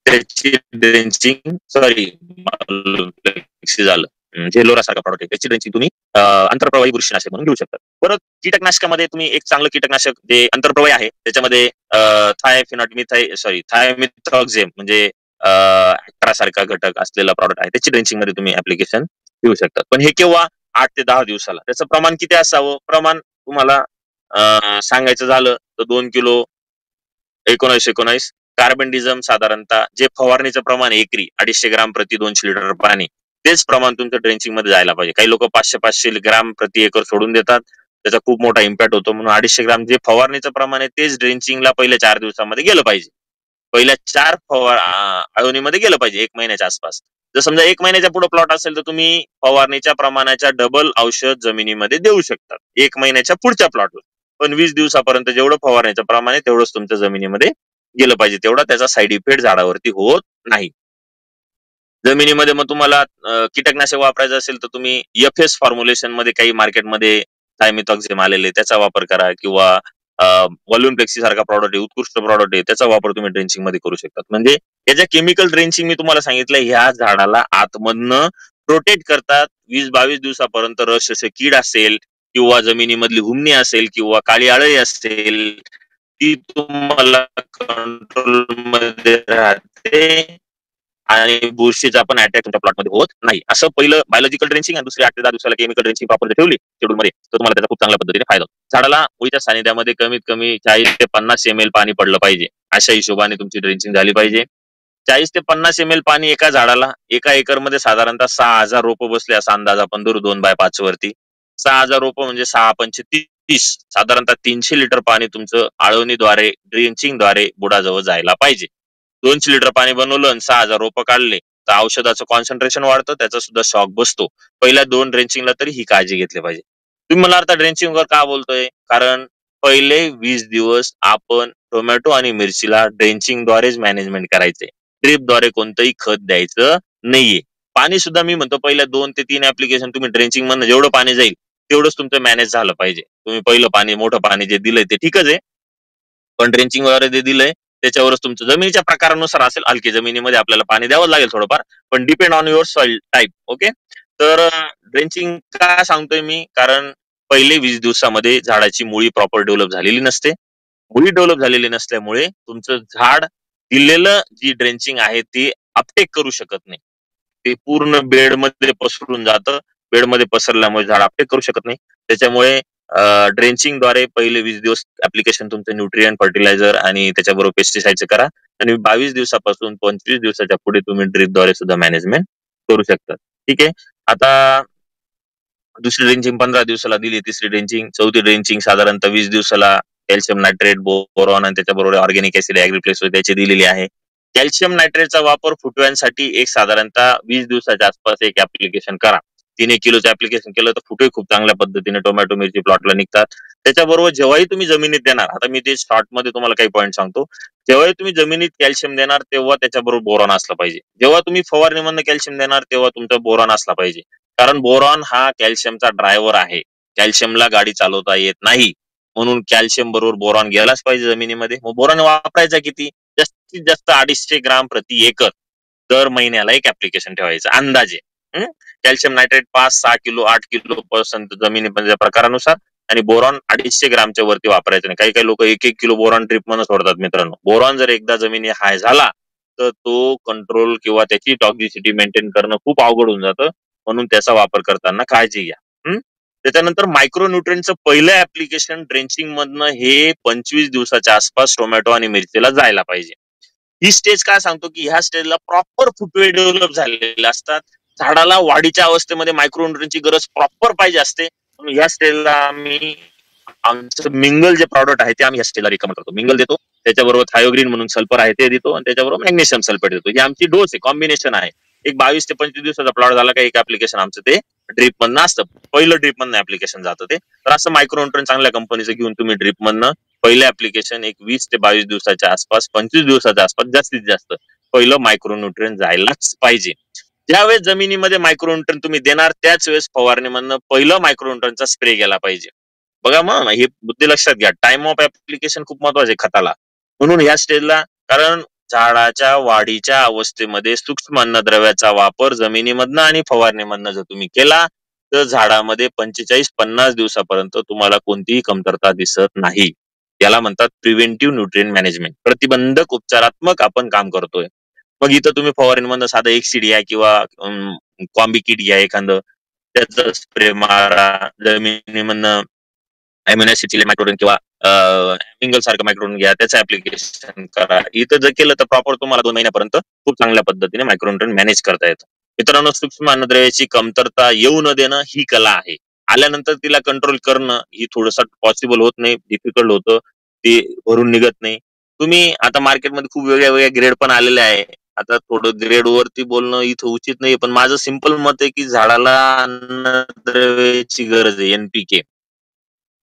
त्याची ड्रेंचिंग झालं झेलोरा सारखा प्रॉडक्ट आहे, त्याची ड्रेंचिंग तुम्ही आंतरप्रवाही बुरशीनाशक म्हणून घेऊ शकता. परत कीटकनाशकामध्ये तुम्ही एक चांगलं कीटकनाशक जे आंतरप्रवाही आहे त्याच्यामध्ये थायमिथॉक्झेम म्हणजे सारखा घटक असलेला प्रॉडक्ट आहे, त्याची ड्रेंचिंग मध्ये तुम्ही ऍप्लिकेशन घेऊ शकता. पण हे केव्हा? 8 ते 10 दिवसाला. त्याचं प्रमाण किती असावं? प्रमाण तुम्हाला सांगायचं झालं तर 2 किलो 19 कार्बनडिझम साधारणतः जे फवारणीचं प्रमाण एकरी 250 ग्राम प्रति 200 लिटर पाणी, तेच प्रमाण तुमच्या ड्रेंचिंग मध्ये जायला पाहिजे. काही लोक 500 ग्राम प्रति एकर सोडून देतात, त्याचा खूप मोठा इम्पॅक्ट होतो. म्हणून 250 ग्राम जे फवारणीचं प्रमाण आहे तेच ड्रेंचिंगला पहिल्या 4 दिवसामध्ये गेलं पाहिजे. पहिल्या 4 आळवणीमध्ये गेलं पाहिजे 1 महिन्याच्या आसपास. जर समजा 1 महिन्याच्या पुढे प्लॉट असेल तर तुम्ही फवारणीच्या प्रमाणाच्या डबल औषध जमिनीमध्ये देऊ शकतात 1 महिन्याच्या पुढच्या प्लॉटला. पण 20 दिवसापर्यंत जेवढं फवारणीचं प्रमाण आहे तेवढंच तुमच्या जमिनीमध्ये गेलं पाहिजे. तेवढा त्याचा साईड इफेक्ट झाडावरती होत नाही. जमिनीमध्ये मग तुम्हाला कीटकनाशक वापरायचं असेल तर तुम्ही FS फॉर्म्युलेशन मध्ये काही मार्केटमध्ये थायमिथॉक्झेम आलेले त्याचा वापर करा, किंवा वॉल्यूम्प्लेक्सी सारखा प्रॉडक्ट आहे, उत्कृष्ट प्रॉडक्ट आहे, त्याचा वापर तुम्ही ड्रेंचिंग मध्ये करू शकतात. म्हणजे याच्या केमिकल ड्रेंचिंग मी तुम्हाला सांगितलं ह्या झाडाला आतमधनं प्रोटेक्ट करतात. 20-22 दिवसापर्यंत रस असे कीड असेल किंवा जमिनीमधली हुमणी असेल किंवा काळी आळई असेल ती तुम्हाला कंट्रोल मध्ये राहते आणि बुरशीचा पण अटॅक तुमच्या प्लॉट मध्ये होत नाही. असं पहिलं बायोलॉजिकल ड्रेंचिंग आणि दुसरी 8 ते 10 दिवसाला केमिकल ड्रेंचिंग प्रॉपर ठेवली शेड्यूल मध्ये तर तुम्हाला त्याचा खूप चांगल्या पद्धतीने फायदा होतो. झाडाला मुळीच्या सानिध्यामध्ये कमीत कमी 40 ते 50 ml पाणी पडलं पाहिजे, अशा हिशोबाने तुमची ड्रेंचिंग झाली पाहिजे. 40 ते 50 ml पाणी एका झाडाला, एका एकर मध्ये साधारणतः 6000 रोपं बसले असा अंदाज आपण धरू 2/5 वरती. 6000 रोपं म्हणजे 6×5 = 30, साधारणतः 300 लिटर पाणी तुमचं आळवणीद्वारे ड्रेंचिंगद्वारे बुडाजवळ जायला पाहिजे. 200 लिटर पाणी बनवलं आणि 6000 रोपं काढले तर औषधाचं कॉन्सन्ट्रेशन वाढतं, त्याचा सुद्धा शॉक बसतो. पहिल्या 2 ड्रेंचिंगला तरी ही काळजी घेतली पाहिजे. तुम्ही मला आता ड्रेंचिंग वर का बोलतोय? कारण पहिले 20 दिवस आपण टोमॅटो आणि मिरचीला ड्रेंचिंगद्वारेच मॅनेजमेंट करायचे, ड्रिपद्वारे कोणतंही खत द्यायचं नाहीये. पाणी सुद्धा मी म्हणतो पहिल्या 2 ते 3 ऍप्लिकेशन तुम्ही ड्रेंचिंग मधनं जेवढं पाणी जाईल तेवढंच तुमचं मॅनेज झालं पाहिजे. तुम्ही पहिलं पाणी मोठं पाणी जे दिलंय ते ठीकच आहे, पण ड्रेंचिंग वगैरे जे दिलंय त्याच्यावरच तुमचं जमिनीच्या प्रकारानुसार असेल. हलकी जमिनीमध्ये आपल्याला पाणी द्यावं लागेल थोडंफार, पण depend on your soil type. Okay, तर ड्रेंचिंग का सांगतोय मी? कारण पहिले 20 दिवसामध्ये झाडाची मुळी प्रॉपर डेव्हलप झालेली नसते. मुळी डेव्हलप झालेली नसल्यामुळे तुमचं झाड दिलेलं जी ड्रेंचिंग आहे ती अपटेक करू शकत नाही. ते पूर्ण बेडमध्ये पसरून जातं. बेडमध्ये पसरल्यामुळे झाड अपटेक करू शकत नाही. त्याच्यामुळे ड्रेंचिंगद्वारे पहिले 20 दिवस ऍप्लिकेशन तुमचं न्यूट्रिएंट फर्टिलायझर आणि त्याच्याबरोबर पेस्टिसाइडचं करा, आणि 22 दिवसापासून 25 दिवसाच्या पुढे तुम्ही ड्रिपद्वारे सुद्धा मॅनेजमेंट करू शकता. ठीक आहे. आता दुसरी ड्रेंचिंग 15 दिवसाला दिली, तिसरी ड्रेंचिंग, चौथी ड्रेंचिंग साधारणतः 20 दिवसाला कॅल्शियम नायट्रेट, बोरॉन आणि त्याच्याबरोबर ऑर्गॅनिक ऍसिड ऍग्रिप्लेक्स त्याची दिलेली आहे. कॅल्शियम नायट्रेटचा वापर फुटव्यांसाठी एक साधारणतः 20 दिवसाच्या आसपास एक ऍप्लिकेशन करा. 3 किलोचं ऍप्लिकेशन केलं तर फुटवे खूप चांगल्या पद्धतीने टोमॅटो मिरची प्लॉटला निघतात. त्याच्याबरोबर जेव्हाही तुम्ही जमिनीत देणार, आता मी ते शॉर्ट मध्ये तुम्हाला काही पॉईंट सांगतो, जेव्हाही तुम्ही जमिनीत कॅल्शियम देणार तेव्हा त्याच्याबरोबर बोरॉन असला पाहिजे. जेव्हा तुम्ही फवारणीमधनं कॅल्शियम देणार तेव्हा तुमचा बोरॉन असला पाहिजे, कारण बोरॉन हा कॅल्शियमचा ड्रायव्हर आहे. कॅल्शियमला गाडी चालवता येत नाही, म्हणून कॅल्शियम बरोबर बोरॉन गेलाच पाहिजे जमिनीमध्ये. मग बोरॉन वापरायचा किती? जास्तीत जास्त 250 ग्राम प्रति एकर दर महिन्याला एक ऍप्लिकेशन ठेवायचं अंदाजे. Calcium nitrate 5-6 kilo 8 kilo percent जमिनीच्या प्रकारानुसार, आणि बोरॉन 250 ग्रामच्या वरती वापरायचं नाही. काही काही लोक 1-1 किलो बोरॉन ट्रिप म्हणून सोडतात. मित्रांनो, बोरॉन जर एकदा जमिनी हाय झाला तर तो कंट्रोल किंवा त्याची टॉक्झिसिटी मेंटेन करणं खूप अवघड होऊन जातं. म्हणून त्याचा वापर करताना काळजी घ्या. त्याच्यानंतर मायक्रोन्यूट्रिएंटचं पहिलं ऍप्लिकेशन ड्रेंचिंग मधनं हे 25 दिवसाच्या आसपास टोमॅटो आणि मिरचीला जायला पाहिजे. ही स्टेज काय सांगतो की ह्या स्टेजला प्रॉपर फुटवे डेव्हलप झालेले असतात. झाडाला वाढीच्या अवस्थेमध्ये मायक्रोन्युट्रियनची गरज प्रॉपर पाहिजे असते. म्हणून या स्टेजला आम्ही आमचं मिंगल जे प्रॉडक्ट आहे ते आम्ही या स्टेजला रिकमेंड करतो. मिंगल देतो, त्याच्याबरोबर थायोग्रीन म्हणून सल्फर आहे ते देतो आणि त्याच्याबरोबर मॅग्नेशियम सल्फेट देतो. ही आमची डोस आहे, कॉम्बिनेशन आहे. एक 22 ते 25 दिवसाचा प्लॉट झाला का एक ऍप्लिकेशन आमचं ते ड्रीप मधनं असतं. पहिलं ड्रीप मधनं ऍप्लिकेशन जातं ते. तर असं मायक्रोन्युट्रियन चांगल्या कंपनीचं घेऊन तुम्ही ड्रीप मधनं पहिलं ऍप्लिकेशन एक 20 ते 22 दिवसाच्या आसपास, 25 दिवसाच्या आसपास जास्तीत जास्त पहिलं मायक्रोन्युट्रियन जायलाच पाहिजे. ज्यावेळेस जमिनीमध्ये मायक्रोन्युट्रियन तुम्ही देणार त्याच वेळेस फवारणीमधनं पहिलं मायक्रोन्युट्रियनचा स्प्रे गेला पाहिजे. बघा मग हे बुद्धी लक्षात घ्या. टाइम ऑफ ऍप्लिकेशन खूप महत्वाचं आहे खताला. म्हणून ह्या स्टेजला, कारण झाडाच्या वाढीच्या अवस्थेमध्ये सूक्ष्म अन्नद्रव्याचा वापर जमिनीमधनं आणि फवारणीमधनं जर तुम्ही केला तर झाडामध्ये 45-50 दिवसापर्यंत तुम्हाला कोणतीही कमतरता दिसत नाही. याला म्हणतात प्रिव्हेंटिव्ह न्यूट्रिएंट मॅनेजमेंट. प्रतिबंधक उपचारात्मक आपण काम करतोय. मग इथं तुम्ही फवारणीमधनं साधं एक्सिड घ्या किंवा कॉम्बी किट घ्या एखादं, त्याचा स्प्रे मारा. जमिनीमधनं अॅमिनो ऍसिड मायक्रोन किंवा मिंगल सारखं मायक्रोन घ्या, त्याचं ऍप्लिकेशन करा. इथं जर केलं तर प्रॉपर तुम्हाला 2 महिन्यापर्यंत खूप चांगल्या पद्धतीने मायक्रोन्युट्रिएंट मॅनेज करता येतं. मित्रांनो, सूक्ष्म अन्नद्रव्याची कमतरता येऊ न देणं ही कला आहे. आल्यानंतर तिला कंट्रोल करणं ही थोडंसं पॉसिबल होत नाही, डिफिकल्ट होतं, ते भरून निघत नाही. तुम्ही आता मार्केटमध्ये खूप वेगळ्या वेगळ्या ग्रेड पण आलेले आहे. आता थोडं ग्रेड वरती बोलणं इथं उचित नाही, पण माझं सिंपल मत आहे की झाडाला अन्नद्रव्याची गरज आहे.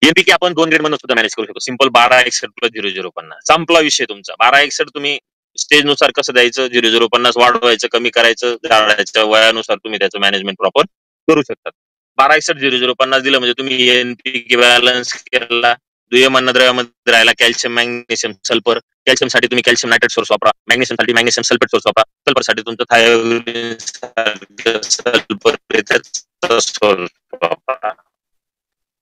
एनपीके आपण 2 ग्रेड मधून सुद्धा मॅनेज करू शकतो. सिंपल 1261 प्लस 0050 संपला विषय तुमचा. 1261 तुम्ही स्टेज नुसार कसं द्यायचं, 0050 वाढवायचं, कमी करायचं, झाडाच्या वयानुसार तुम्ही त्याचं मॅनेजमेंट प्रॉपर करू शकतात. 1261 0050 दिलं म्हणजे तुम्ही एनपीके बॅलन्स केला. दुय्यम अन्नद्रव्यामध्ये राहिला कॅल्शियम, मॅग्नेशियम, सल्फर. कॅल्शियम साठी तुम्ही कॅल्शियम नायट्रेट सोर्स वापरा, मॅग्नेशियम साठी मॅग्नेशियम सल्फेट सोर्स वापरा, सल्फर साठी तुमचं थायोग्रीन सल्फर वापरा.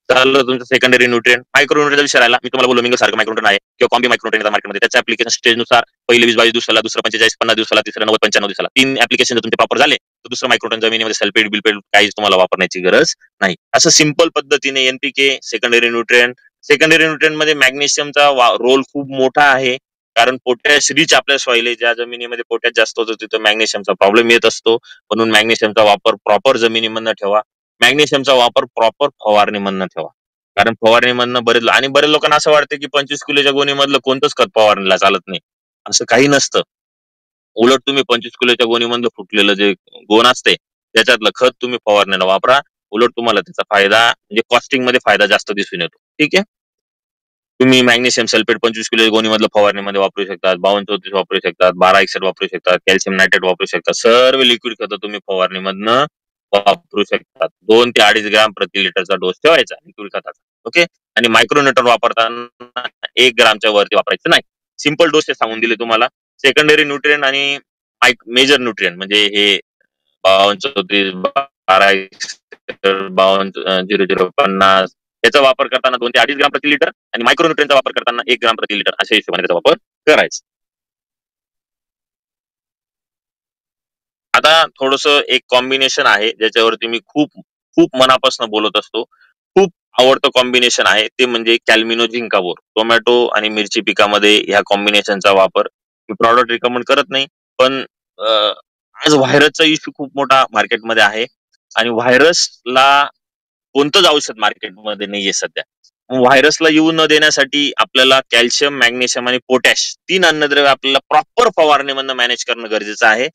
चाललं तुमचं सेकंडरी न्यूट्रिएंट. मायक्रोन्युट्रिएंट विषय राहिला. मी तुम्हाला बोललो मिंगल सारखं मायक्रोन्युट्रिएंट आहे किंवा कॉम्बी मायक्रोन्युट्रिएंट मार्केटमध्ये. त्याच्या ऍप्लिकेशन स्टेजनुसार पहिले 20-22 दिवसाला, दुसरं 45-50 दिवसाला, तिसरं 90-95 दिवसाला. 3 ऍप्लिकेशन जर तुमचे प्रॉपर झाले तर दुसरं मायक्रोन्युट्रिएंट जमिनीमध्ये सल्फेट बिल्पेट काहीच तुम्हाला वापरण्याची गरज नाही. असं सिंपल पद्धतीने NPK, secondary nutrient. Secondary nutrient मध्ये मॅग्नेशियमचा रोल खूप मोठा आहे. कारण पोटॅश रिच आपल्या सॉइल आहे. ज्या जमिनीमध्ये पोटॅश जास्त होतं तिथं मॅग्नेशियमचा प्रॉब्लेम येत असतो. म्हणून मॅग्नेशियमचा वापर प्रॉपर जमिनीमधनं ठेवा. मॅग्नेशियमचा वापर प्रॉपर फवारणीमधनं ठेवा. कारण फवारणीमधनं बरेच लोकांना असं वाटतं की 25 किलोच्या गोणीमधलं कोणतंच खत फवारणीला चालत नाही. असं काही नसतं. उलट तुम्ही 25 किलोच्या गोणीमधलं फुटलेलं जे गोण असते त्याच्यातलं खत तुम्ही फवारणीला वापरा. उलट तुम्हाला त्याचा फायदा म्हणजे कॉस्टिंग मध्ये फायदा जास्त दिसून येतो. ठीक आहे. तुम्ही मॅग्नेशियम सल्फेट 25 किलो गोणीमधलं फवारणीमध्ये वापरू शकतात, 52-34 वापरू शकतात, 1261 वापरू शकतात, कॅल्शियम नायट्रेट वापरू शकतात. सर्व लिक्विड खतं तुम्ही फवारणीमधनं वापरू शकतात. 2 ते 2.5 ग्राम प्रति लिटरचा डोस ठेवायचा लिक्विड खताचा. ओके. आणि मायक्रोन्युट्रिएंट वापरताना 1 ग्रामच्या वरती वापरायचं नाही. सिंपल डोस सांगून दिले तुम्हाला. सेकंडरी न्यूट्रिएंट आणि मेजर न्यूट्रिएंट म्हणजे हे 52-34, 12-0050 याचा वापर करताना 2 ते 2.5 ग्राम प्रति लिटर आणि मायक्रोन्युट्रिएंटचा वापर करताना 1 ग्राम प्रति लिटर अशा हिशोबाने त्याचा वापर करायचा. आता थोडस एक कॉम्बिनेशन आहे ज्याच्यावरती मी खूप खूप मनापासून बोलत असतो. खूप आवडतं कॉम्बिनेशन आहे ते म्हणजे कॅल्मिनो झिंकाबोर. टोमॅटो आणि मिरची पिकामध्ये ह्या कॉम्बिनेशनचा वापर मी प्रॉडक्ट रिकमेंड करत नाही, पण आज व्हायरसचा इश्यू खूप मोठा मार्केटमध्ये आहे आणि व्हायरसला कोणतंच औषध मार्केटमध्ये नाहीये सध्या. व्हायरसला येऊ न देण्यासाठी आपल्याला कॅल्शियम, मॅग्नेशियम आणि पोटॅश 3 अन्नद्रव्य आपल्याला प्रॉपर फवारणीमधनं मॅनेज करणं गरजेचं आहे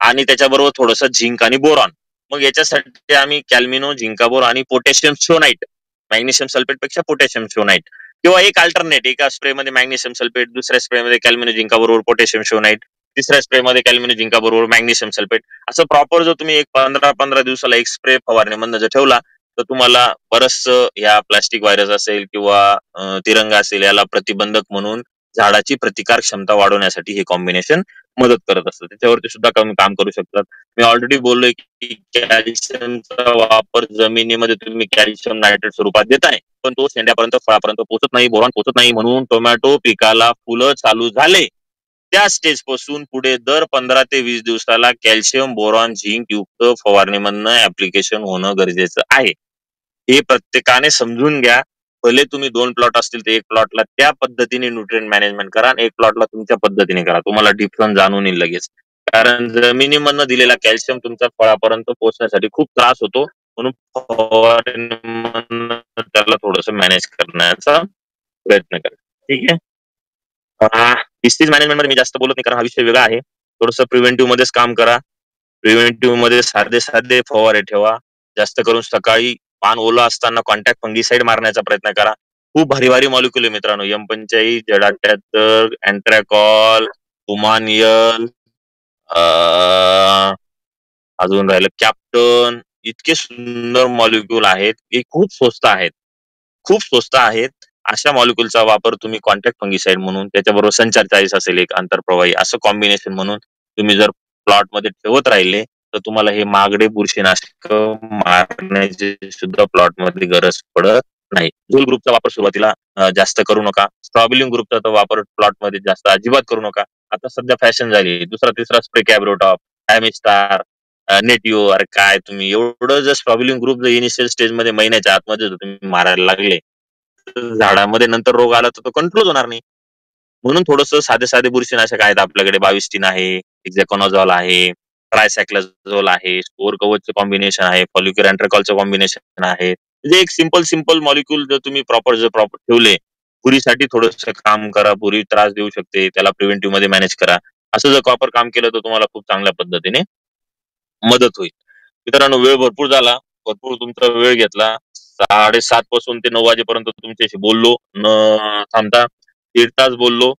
आणि त्याच्याबरोबर थोडंसं झिंक आणि बोरॉन. मग याच्यासाठी आम्ही कॅल्मिनो, झिंकाबोर आणि पोटॅशियम शोनाइट, मॅग्नेशियम सल्फेट पेक्षा पोटॅशियम शोनाइट किंवा एक अल्टरनेट, एका स्प्रे मध्ये मॅग्नेशियम सल्फेट, दुसऱ्या स्प्रे मध्ये कॅल्मिनो झिंकाबरोबर पोटॅशियम शोनाइट, तिसऱ्या स्प्रे मध्ये कॅल्मिनो झिंकाबरोबर मॅग्नेशियम सल्फेट, असं प्रॉपर जर तुम्ही एक 15-15 दिवसाला एक स्प्रे फवारणीमधनं जर ठेवला तर तुम्हाला बरंचसं या प्लास्टिक व्हायरस असेल किंवा तिरंगा असेल याला प्रतिबंधक म्हणून झाडाची प्रतिकार क्षमता वाढवण्यासाठी हे कॉम्बिनेशन मदत करत असतं. त्याच्यावरती सुद्धा काम करू शकतात. मी ऑलरेडी बोललोय की कॅल्शियमचा वापर जमिनीमध्ये तुम्ही कॅल्शियम नायट्रेट स्वरूपात देताय, पण तो शेंड्यापर्यंत, फळापर्यंत पोहोचत नाही, बोरॉन पोहोचत नाही. म्हणून टोमॅटो पिकाला फुलं चालू झाले त्या स्टेज पासून पुढे दर 15 ते 20 दिवसाला कॅल्शियम, बोरॉन, झिंक युक्त फवारणीमधनं ऍप्लिकेशन होणं गरजेचं आहे. हे प्रत्येकाने समजून घ्या. भले तुम्ही 2 प्लॉट असतील तर 1 प्लॉटला त्या पद्धतीने न्यूट्रिएंट मॅनेजमेंट करा आणि 1 प्लॉटला तुमच्या पद्धतीने करा. तुम्हाला डिफरन्स जाणून येईल लगेच. कारण जमिनीमधनं दिलेला कॅल्शियम तुमच्या फळापर्यंत पोहोचण्यासाठी खूप त्रास होतो, म्हणून फवारणीमधनं त्याला थोडंसं मॅनेज करण्याचा प्रयत्न करा. ठीक आहे. डिसीज मॅनेजमेंट मध्ये मी जास्त बोलत नाही, कारण हा विषय वेगळा आहे. थोडंसं प्रिव्हेंटिव्ह मध्येच काम करा. प्रिव्हेंटिव्ह मध्ये साधे साधे फवारे ठेवा. जास्त करून सकाळी पान ओलं असताना कॉन्टॅक्ट फंगिसाइड मारण्याचा प्रयत्न करा. खूप भारी भारी मॉलिक्युल आहे मित्रांनो, M45, Z78, अँट्रॅकॉल, पुमानियल, अजून राहिलं कॅप्टन. इतके सुंदर मॉलिक्युल आहेत की खूप स्वस्त आहेत, खूप स्वस्त आहेत. अशा मॉलिक्युलचा वापर तुम्ही कॉन्टॅक्ट फंगिसाइड म्हणून, त्याच्याबरोबर संचार 40 असेल एक आंतरप्रवाही, असं कॉम्बिनेशन म्हणून तुम्ही जर प्लॉट मध्ये ठेवत राहिले तर तुम्हाला हे महागडे बुरशीनाशक मारण्याची सुद्धा प्लॉट मध्ये गरज पडत नाही. झोल ग्रुपचा वापर सुरुवातीला जास्त करू नका. स्ट्रॉबिलिंग ग्रुपचा तो वापर प्लॉट मध्ये जास्त अजिबात करू नका. आता सध्या फॅशन झाली, दुसरा तिसरा स्प्रे कॅब्रोटॉप, ॲमिस्टार, नेटिओ. अरे काय तुम्ही एवढं जर स्ट्रॉबिलिंग ग्रुप जर इनिशियल स्टेज मध्ये महिन्याच्या आतमध्ये जर तुम्ही मारायला लागले तर झाडामध्ये नंतर रोग आला तर तो कंट्रोल होणार नाही. म्हणून थोडंसं साधे साधे बुरशीनाशक आहेत आपल्याकडे. 22 आहे, एक्झॅकोनाझॉल आहे, ट्रायसायक्लाझोल आहे, स्पोर कवचचं कॉम्बिनेशन आहे, फॉलिक्युलर अँट्रॅकॉलचं कॉम्बिनेशन आहे. म्हणजे एक सिंपल मॉलिक्युल जर तुम्ही प्रॉपर ठेवले, पुरीसाठी थोडंसं काम करा. पुरी त्रास देऊ शकते, त्याला प्रिव्हेंटिव्ह मध्ये मॅनेज करा. असं जर प्रॉपर काम केलं तर तुम्हाला खूप चांगल्या पद्धतीने मदत होईल. मित्रांनो, वेळ भरपूर झाला, भरपूर तुमचा वेळ घेतला. 7:30 पासून ते 9 वाजेपर्यंत तुमच्याशी बोललो न थांबता. 1.5 तास बोललो,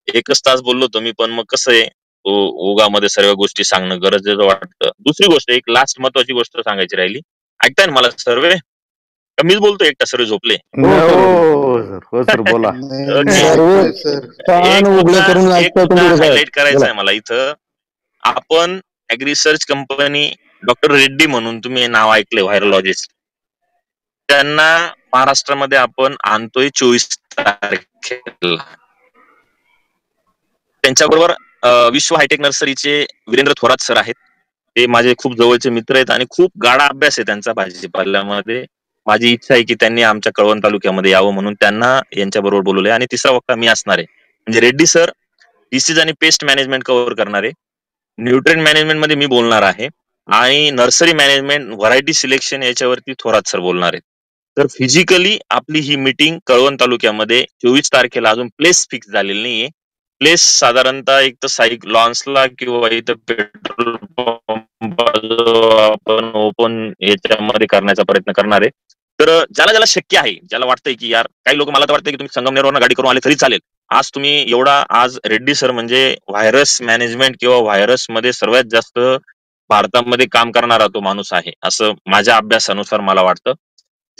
1च तास बोललो तुम्ही, पण मग कसं आहे, ओघामध्ये सर्व गोष्टी सांगणं गरजेचं वाटतं. दुसरी गोष्ट, एक लास्ट महत्वाची गोष्ट सांगायची राहिली. ऐकताय ना मला सर्व? का मीच बोलतो एकटा, सर्व झोपले? हो सर बोला. एक हायलाइट करायचं आहे मला इथं. आपण ऍग्रिसर्च कंपनी डॉक्टर रेड्डी म्हणून तुम्ही नाव ऐकले, व्हायरोलॉजिस्ट, त्यांना महाराष्ट्रामध्ये आपण आणतोय 24 तारखेला. त्यांच्याबरोबर विश्व हायटेक नर्सरीचे वीरेंद्र थोरात सर आहेत. ते माझे खूप जवळचे मित्र आहेत आणि खूप गाढा अभ्यास आहे त्यांचा भाजीपाल्यामध्ये. माझी इच्छा आहे की त्यांनी आमच्या कळवण तालुक्यामध्ये यावं, म्हणून त्यांना यांच्याबरोबर बोलवलंय. आणि तिसरा वक्ता मी असणार आहे. म्हणजे रेड्डी सर डिसीज आणि पेस्ट मॅनेजमेंट कव्हर करणार आहे, न्यूट्रिएंट मॅनेजमेंट मध्ये मी बोलणार आहे, आणि नर्सरी मॅनेजमेंट, व्हरायटी सिलेक्शन याच्यावरती थोरात सर बोलणार आहेत. तर फिजिकली आपली ही मीटिंग कळवण तालुक्यामध्ये 24 तारखेला, अजून प्लेस फिक्स झालेली नाहीये. प्लेस साधारणतः एक तर साईक लॉन्सला किंवा इथं पेट्रोल पंप आपण ओपन याच्यामध्ये करण्याचा प्रयत्न करणार आहे. तर ज्याला ज्याला शक्य आहे, ज्याला वाटतंय की यार, काही लोक मला तर वाटतंय की तुम्ही संगमनेरवरून गाडी करून आले तरी चालेल. आज तुम्ही एवढा, आज रेड्डी सर म्हणजे व्हायरस मॅनेजमेंट किंवा व्हायरस मध्ये सर्वात जास्त भारतामध्ये काम करणारा तो माणूस आहे, असं माझ्या अभ्यासानुसार मला वाटतं.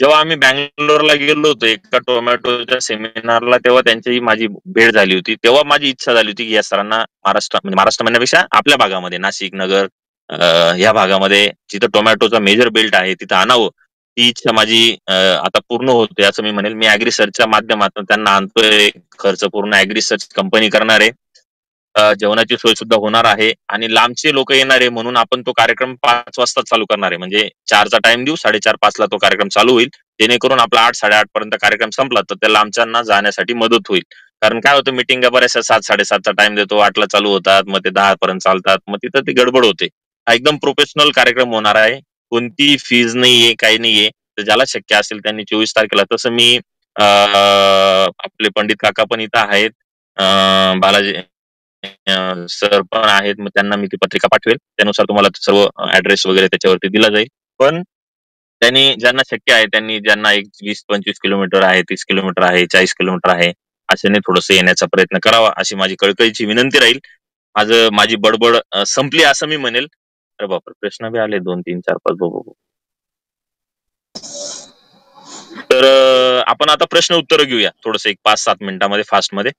जेव्हा आम्ही बँगलोरला गेलो होतो एका टोमॅटोच्या सेमिनारला, तेव्हा त्यांची माझी भेट झाली होती. तेव्हा माझी इच्छा झाली होती की या सरांना महाराष्ट्र म्हणण्यापेक्षा आपल्या भागामध्ये, नाशिक, नगर, या भागामध्ये जिथं टोमॅटोचा मेजर बेल्ट आहे तिथं आणावं. ती इच्छा माझी आता पूर्ण होते असं मी म्हणेल. मी ऍग्रिसर्चच्या माध्यमातून त्यांना आणतोय. खर्च पूर्ण ऍग्रिसर्च कंपनी करणार आहे. जेवणाची सोय सुद्धा होणार आहे, आणि लांबचे लोक येणार आहे, म्हणून आपण तो कार्यक्रम 5 वाजता चालू करणार आहे. म्हणजे 4चा टाइम देऊ, 4:30-5 ला तो कार्यक्रम चालू होईल, जेणेकरून आपला 8-8:30 पर्यंत कार्यक्रम संपला तर त्या लांबच्यांना जाण्यासाठी मदत होईल. कारण काय होतं, मिटिंग बऱ्याचशा 7-7:30चा टाइम देतो, 8ला चालू होतात, मग ते 10 पर्यंत चालतात, मग तिथं ती गडबड होते. हा एकदम प्रोफेशनल कार्यक्रम होणार आहे, कोणती फीज नाहीये, काही नाहीये. तर ज्याला शक्य असेल त्यांनी 24 तारखेला, तसं मी आपले पंडित काका पण इथं आहेत, बालाजी सर पण आहेत, मग त्यांना मी ती पत्रिका पाठवेल. त्यानुसार तुम्हाला सर्व ऍड्रेस वगैरे त्याच्यावरती दिला जाईल. पण त्यांनी, ज्यांना शक्य आहे त्यांनी, ज्यांना एक 20-25 किलोमीटर आहे, 30 किलोमीटर आहे, 40 किलोमीटर आहे, अशाने थोडंसं येण्याचा प्रयत्न करावा, अशी माझी कळकळीची विनंती राहील. माझी बडबड संपली असं मी म्हणेल. अरे बापरे, प्रश्न बी आले 2, 3, 4, 5. तर आपण आता प्रश्न उत्तर घेऊया थोडस, एक 5-7 मिनिटांमध्ये फास्ट मध्ये.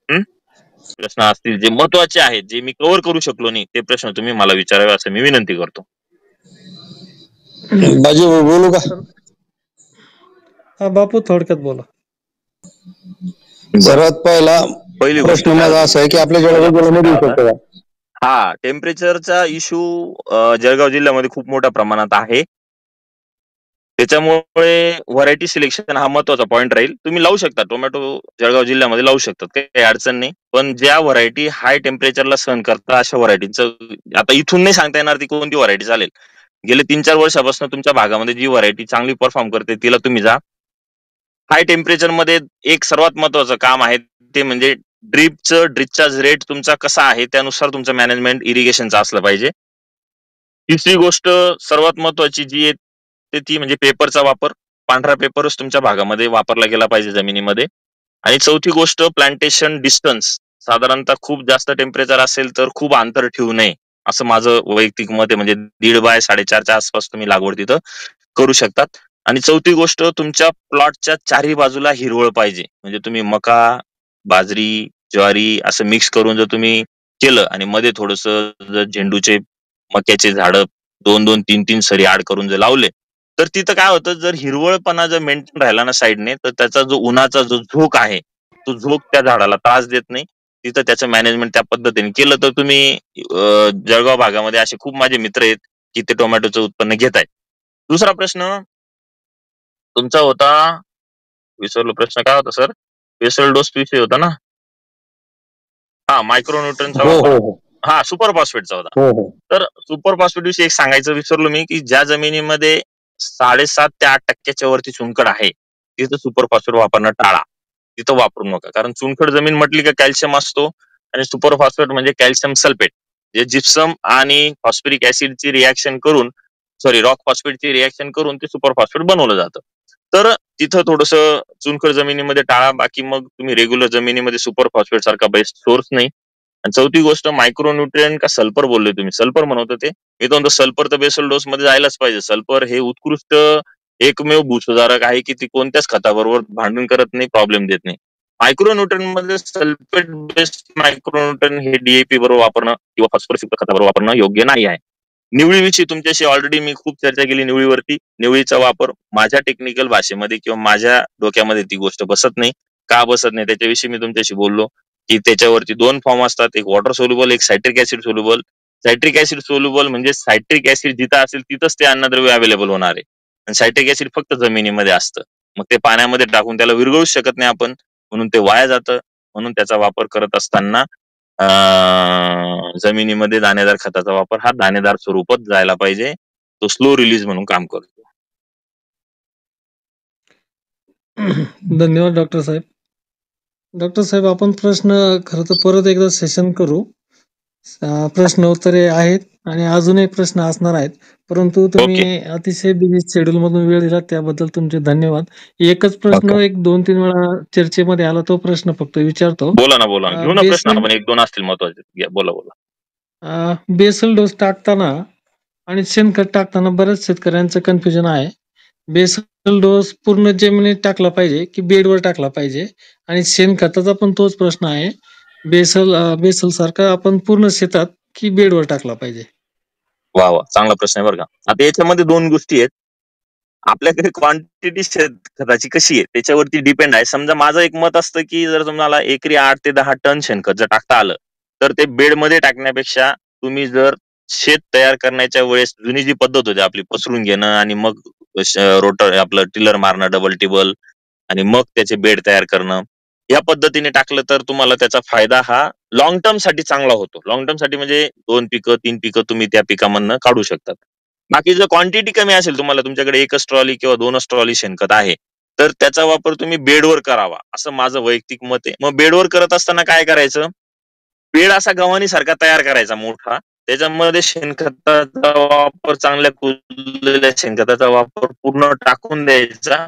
प्रश्न असतील जे महत्वाचे आहेत, जे मी कव्हर करू शकलो नाही, ते प्रश्न तुम्ही मला विचारावे असं मी विनंती करतो. बाजी बोलू का? हा बापू, थोडक्यात बोला. सर्वात पहिली प्रश्न माझा असा आहे की आपल्या जळगाव जिल्ह्यामध्ये येऊ शकतो का? हा, टेम्परेचरचा इश्यू जळगाव जिल्ह्यामध्ये खूप मोठ्या प्रमाणात आहे. त्याच्यामुळे व्हरायटी सिलेक्शन हा महत्वाचा पॉईंट राहील. तुम्ही लावू शकता टोमॅटो, जळगाव जिल्ह्यामध्ये लावू शकतात, काही अडचण नाही. पण ज्या व्हरायटी हाय टेम्परेचरला सहन करतात अशा व्हरायटीचं आता इथून नाही सांगता येणार ती कोणती व्हरायटी चालेल. गेले 3-4 वर्षापासून तुमच्या भागामध्ये जी व्हरायटी चांगली परफॉर्म करते तिला तुम्ही जा. हाय टेम्परेचर मध्ये एक सर्वात महत्वाचं काम आहे ते म्हणजे ड्रीपचं डिस्चार्ज रेट तुमचा कसा आहे त्यानुसार तुमचं मॅनेजमेंट इरिगेशनचं असलं पाहिजे. तिसरी गोष्ट सर्वात महत्वाची जी आहे ती म्हणजे पेपरचा वापर. पांढरा पेपरच तुमच्या भागामध्ये वापरला गेला पाहिजे जमिनीमध्ये. आणि चौथी गोष्ट प्लांटेशन डिस्टन्स. साधारणतः खूप जास्त टेम्परेचर असेल तर खूप अंतर ठेवू नये असं माझं वैयक्तिक मत आहे. म्हणजे 1.5 बाय 4.5च्या आसपास तुम्ही लागवड तिथं करू शकतात. आणि चौथी गोष्ट तुमच्या प्लॉटच्या चारही बाजूला हिरवळ पाहिजे. म्हणजे तुम्ही मका, बाजरी, ज्वारी असं मिक्स करून जर तुम्ही केलं आणि मध्ये थोडस झेंडूचे, मक्याचे झाडं 2-2, 3-3 सरी आड करून जर लावले तर तिथं काय होतं, जर हिरवळपणा जर मेंटेन राहिला ना साईडने तर त्याचा जो उन्हाचा जो झोक आहे तो झोक त्या झाडाला त्रास देत नाही. तिथं त्याचं मॅनेजमेंट त्या पद्धतीने केलं तर तुम्ही जळगाव भागामध्ये असे खूप माझे मित्र आहेत की ते टोमॅटोचं उत्पन्न घेत आहेत. दुसरा प्रश्न तुमचा होता, विसरलो प्रश्न काय होता सर? बेसल डोस विषय होता ना? हा, मायक्रोन्यूट्रनचा हो वापर. हो हो हा, सुपर फॉस्फेटचा होता. हो हो तर सुपर फॉस्फेट विषयी एक सांगायचं विसरलो मी की ज्या जमिनीमध्ये 7.5 ते 8% वरती चुनखड आहे तिथं सुपर फॉस्फेट वापरणं टाळा. तिथं वापरू नका, कारण चुनखड जमीन म्हटली का कॅल्शियम असतो आणि सुपर फॉस्फेट म्हणजे कॅल्शियम सल्फेट जे जिप्सम आणि फॉस्फरिक ऍसिडची रिॲक्शन करून रॉक फॉस्फेटची रिॲक्शन करून ते सुपर फॉस्फेट बनवलं जातं. तर तिथं थोडस चुनखड जमिनीमध्ये टाळा. बाकी मग तुम्ही रेग्युलर जमिनीमध्ये सुपर फॉस्फेट सारखा बेस्ट सोर्स नाही. आणि चौथी गोष्ट मायक्रोन्यूट्रिएंट का सल्फर बोलले तुम्ही? सल्फर म्हणत होते मी. तर सल्फर तर बेसल डोस मध्ये जायलाच पाहिजे. सल्फर हे उत्कृष्ट एकमेव भूसुधारक आहे की ती कोणत्याच खताबरोबर भांडण करत नाही, प्रॉब्लेम देत नाही. मायक्रोन्यूट्रिएंट मध्ये सल्फेट बेस्ड मायक्रोन्यूट्रिएंट हे डीएपी बरोबर वापरणं किंवा फॉस्फरस युक्त खताबरोबर वापरणं योग्य नाही आहे. निवळीविषयी तुमच्याशी ऑलरेडी मी खूप चर्चा केली. निवळीवरती निवळीचा वापर माझ्या टेक्निकल भाषेमध्ये किंवा माझ्या डोक्यामध्ये ती गोष्ट बसत नाही. का बसत नाही त्याच्याविषयी मी तुमच्याशी बोललो की त्याच्यावरती 2 फॉर्म असतात, एक वॉटर सोल्युबल, एक citric acid soluble. Citric acid soluble म्हणजे सायट्रिक ऍसिड जिथं असेल तिथंच ते अन्नद्रव्य अवेलेबल होणार आहे. आणि सायट्रिक ऍसिड फक्त जमिनीमध्ये असतं. मग ते पाण्यामध्ये टाकून त्याला विरघळूच शकत नाही आपण, म्हणून ते वाया जातं. म्हणून त्याचा वापर करत असताना जमिनीमध्ये दाणेदार खताचा वापर हा दाणेदार स्वरूपात जायला पाहिजे. तो स्लो रिलीज म्हणून काम करतो. धन्यवाद डॉक्टर साहेब. डॉक्टर साहेब, आपण प्रश्न खरं तर परत एकदा सेशन करू. प्रश्न उत्तरे आहेत आणि अजूनही प्रश्न असणार आहेत, परंतु तुम्ही अतिशय बिझी शेड्यूल मधून वेळ दिला त्याबद्दल तुमचे धन्यवाद. एकच प्रश्न एक 2-3 वेळा चर्चेमध्ये आला, तो प्रश्न फक्त विचारतो. बोला ना, बोला ना. घेऊ ना प्रश्न आपण, 1-2 असतील महत्वाचे. बोला बोला. बेसल डोस टाकताना आणि शेणखत टाकताना बऱ्याच शेतकऱ्यांचं कन्फ्युजन आहे. बेसल डोस पूर्ण जमिनीत टाकला पाहिजे की बेडवर टाकला पाहिजे? आणि शेणखताचा पण तोच प्रश्न आहे. बेसल सारखा आपण पूर्ण शेतात की बेडवर टाकला पाहिजे? वा वा, चांगला प्रश्न आहे बरं का. आता याच्यामध्ये 2 गोष्टी आहेत. आपल्याकडे क्वांटिटी शेणखताची कशी आहे त्याच्यावरती डिपेंड आहे. समजा माझं एक मत असतं की जर तुम्हाला एकरी 8 ते 10 टन शेणखत जर टाकता आलं तर ते बेडमध्ये टाकण्यापेक्षा तुम्ही जर शेत तयार करण्याच्या वेळेस जुनी जी पद्धत होती आपली, पसरून घेणं आणि मग रोटर आपलं टिलर मारणं डबल टिबल आणि मग त्याचे बेड तयार करणं, या पद्धतीने टाकलं तर तुम्हाला त्याचा फायदा हा लॉंग टर्म साठी चांगला होतो. लॉंग टर्म साठी म्हणजे 2 पिकं 3 पिकं तुम्ही त्या पिकामधनं काढू शकतात. बाकी जर क्वांटिटी कमी असेल तुम्हाला, तुमच्याकडे 1च ट्रॉली किंवा 2च ट्रॉली शेणखत आहे तर त्याचा वापर तुम्ही बेडवर करावा असं माझं वैयक्तिक मत आहे. मग बेडवर करत असताना काय करायचं, बेड असा गव्हाणी सारखा तयार करायचा मोठा, त्याच्यामध्ये शेणखताचा वापर, चांगल्या कुजलेल्या शेणखताचा वापर पूर्ण टाकून द्यायचा.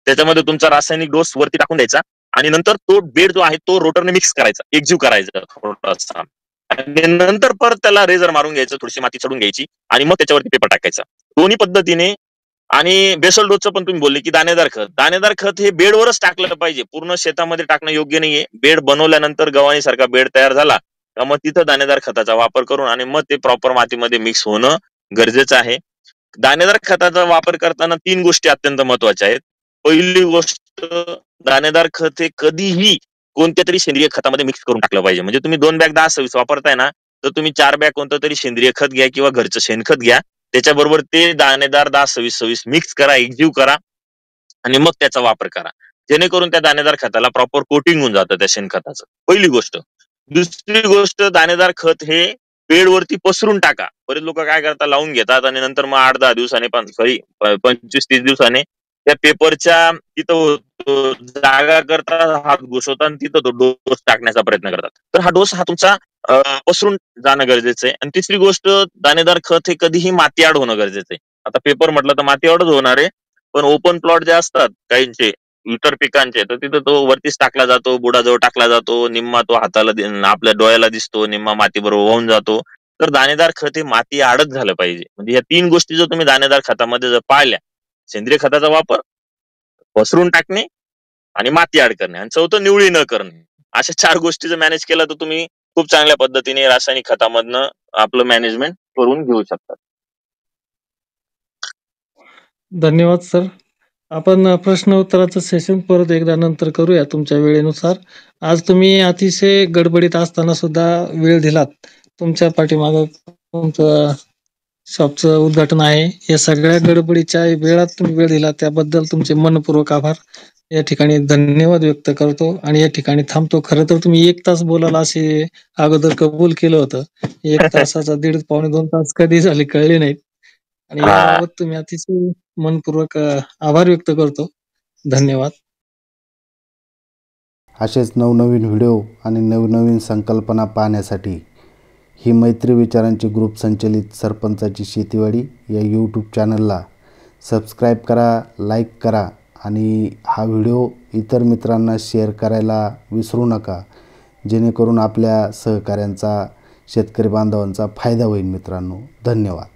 त्याच्यामध्ये तुमचा रासायनिक डोस वरती टाकून द्यायचा आणि नंतर तो बेड जो आहे तो रोटरने मिक्स करायचा, एकजीव करायचा थोडासा. आणि नंतर परत त्याला रेझर मारून घ्यायचं, थोडीशी माती चढून घ्यायची आणि मग त्याच्यावरती पेपर टाकायचा. दोन्ही पद्धतीने. आणि बेसल डोसचं पण तुम्ही बोलले की दाणेदार खत. दाणेदार खत हे बेडवरच टाकलं पाहिजे, पूर्ण शेतामध्ये टाकणं योग्य नाहीये. बेड बनवल्यानंतर गव्हाणी सारखा बेड तयार झाला का मग तिथं दाणेदार खताचा वापर करून आणि मग ते प्रॉपर मातीमध्ये मिक्स होणं गरजेचं आहे. दाणेदार खताचा वापर करताना 3 गोष्टी अत्यंत महत्वाच्या आहेत. पहिली गोष्ट, दाणेदार खत हे कधीही कोणत्या तरी सेंद्रिय खतामध्ये मिक्स करून टाकलं पाहिजे. म्हणजे तुम्ही 2 बॅग 10-26 वापरताय ना, तर तुम्ही 4 बॅग कोणतं तरी सेंद्रिय खत घ्या किंवा घरचं शेणखत घ्या, त्याच्याबरोबर ते दाणेदार 10-26-26 मिक्स करा, एकजीव करा आणि मग त्याचा वापर करा, जेणेकरून त्या दाणेदार खताला प्रॉपर कोटिंग होऊन जातं त्या शेणखताचं. पहिली गोष्ट. दुसरी गोष्ट, दाणेदार खत हे बेडवरती पसरून टाका. बरेच लोक काय करतात, लावून घेतात आणि नंतर मग 8-10 दिवसाने 25-30 दिवसाने त्या पेपरच्या तिथं जागा करतात, हात घुसवतात आणि तिथं तो डोस टाकण्याचा प्रयत्न करतात. तर हा डोस तुमचा पसरून जाणं गरजेचं आहे. आणि तिसरी गोष्ट, दाणेदार खत हे कधीही मातीआड होणं गरजेचं आहे. आता पेपर म्हटलं तर मातीआडच होणार आहे, पण ओपन प्लॉट जे असतात काहींचे इतर पिकांचे, तर तिथं तो वरतीच टाकला जातो, बुडाजवळ टाकला जातो, निम्मा तो हाताला आपल्या डोळ्याला दिसतो, निम्मा मातीबरोबर वाहून जातो. तर दाणेदार खत हे माती आडच झालं पाहिजे. म्हणजे या 3 गोष्टी जर तुम्ही दाणेदार खतामध्ये जर पाळल्या, सेंद्रिय खताचा वापर, पसरून टाकणे आणि माती आड करणे, आणि चौथं निवळी न करणे, अशा 4 गोष्टी जर मॅनेज केला तर तुम्ही खूप चांगल्या पद्धतीने रासायनिक खतामधनं आपलं मॅनेजमेंट करून घेऊ शकता. धन्यवाद सर. आपण प्रश्न उत्तराचं सेशन परत एकदा नंतर करूया तुमच्या वेळेनुसार. आज तुम्ही अतिशय गडबडीत असताना सुद्धा वेळ दिलात. तुमच्या पाठीमागं तुमचं शॉपचं उद्घाटन आहे. या सगळ्या गडबडीच्या वेळात तुम्ही वेळ दिला त्याबद्दल तुमचे मनपूर्वक आभार. या ठिकाणी धन्यवाद व्यक्त करतो आणि या ठिकाणी थांबतो. खरं तर तुम्ही 1 तास बोलाल असे अगोदर कबूल केलं होतं. 1 तासाचा 1.5 पावणे 2 तास कधी झाले कळले नाहीत. आणि याबाबत तुम्ही अतिशय मनपूर्वक आभार व्यक्त करतो. धन्यवाद. असेच नवनवीन व्हिडिओ आणि नवनवीन संकल्पना पाहण्यासाठी ही मैत्री विचारांची ग्रुप संचलित सरपंचाची शेतीवाडी या यूट्यूब चॅनलला सबस्क्राईब करा, लाईक करा आणि हा व्हिडिओ इतर मित्रांना शेअर करायला विसरू नका, जेणेकरून आपल्या सहकाऱ्यांचा, शेतकरी बांधवांचा फायदा होईल. मित्रांनो, धन्यवाद.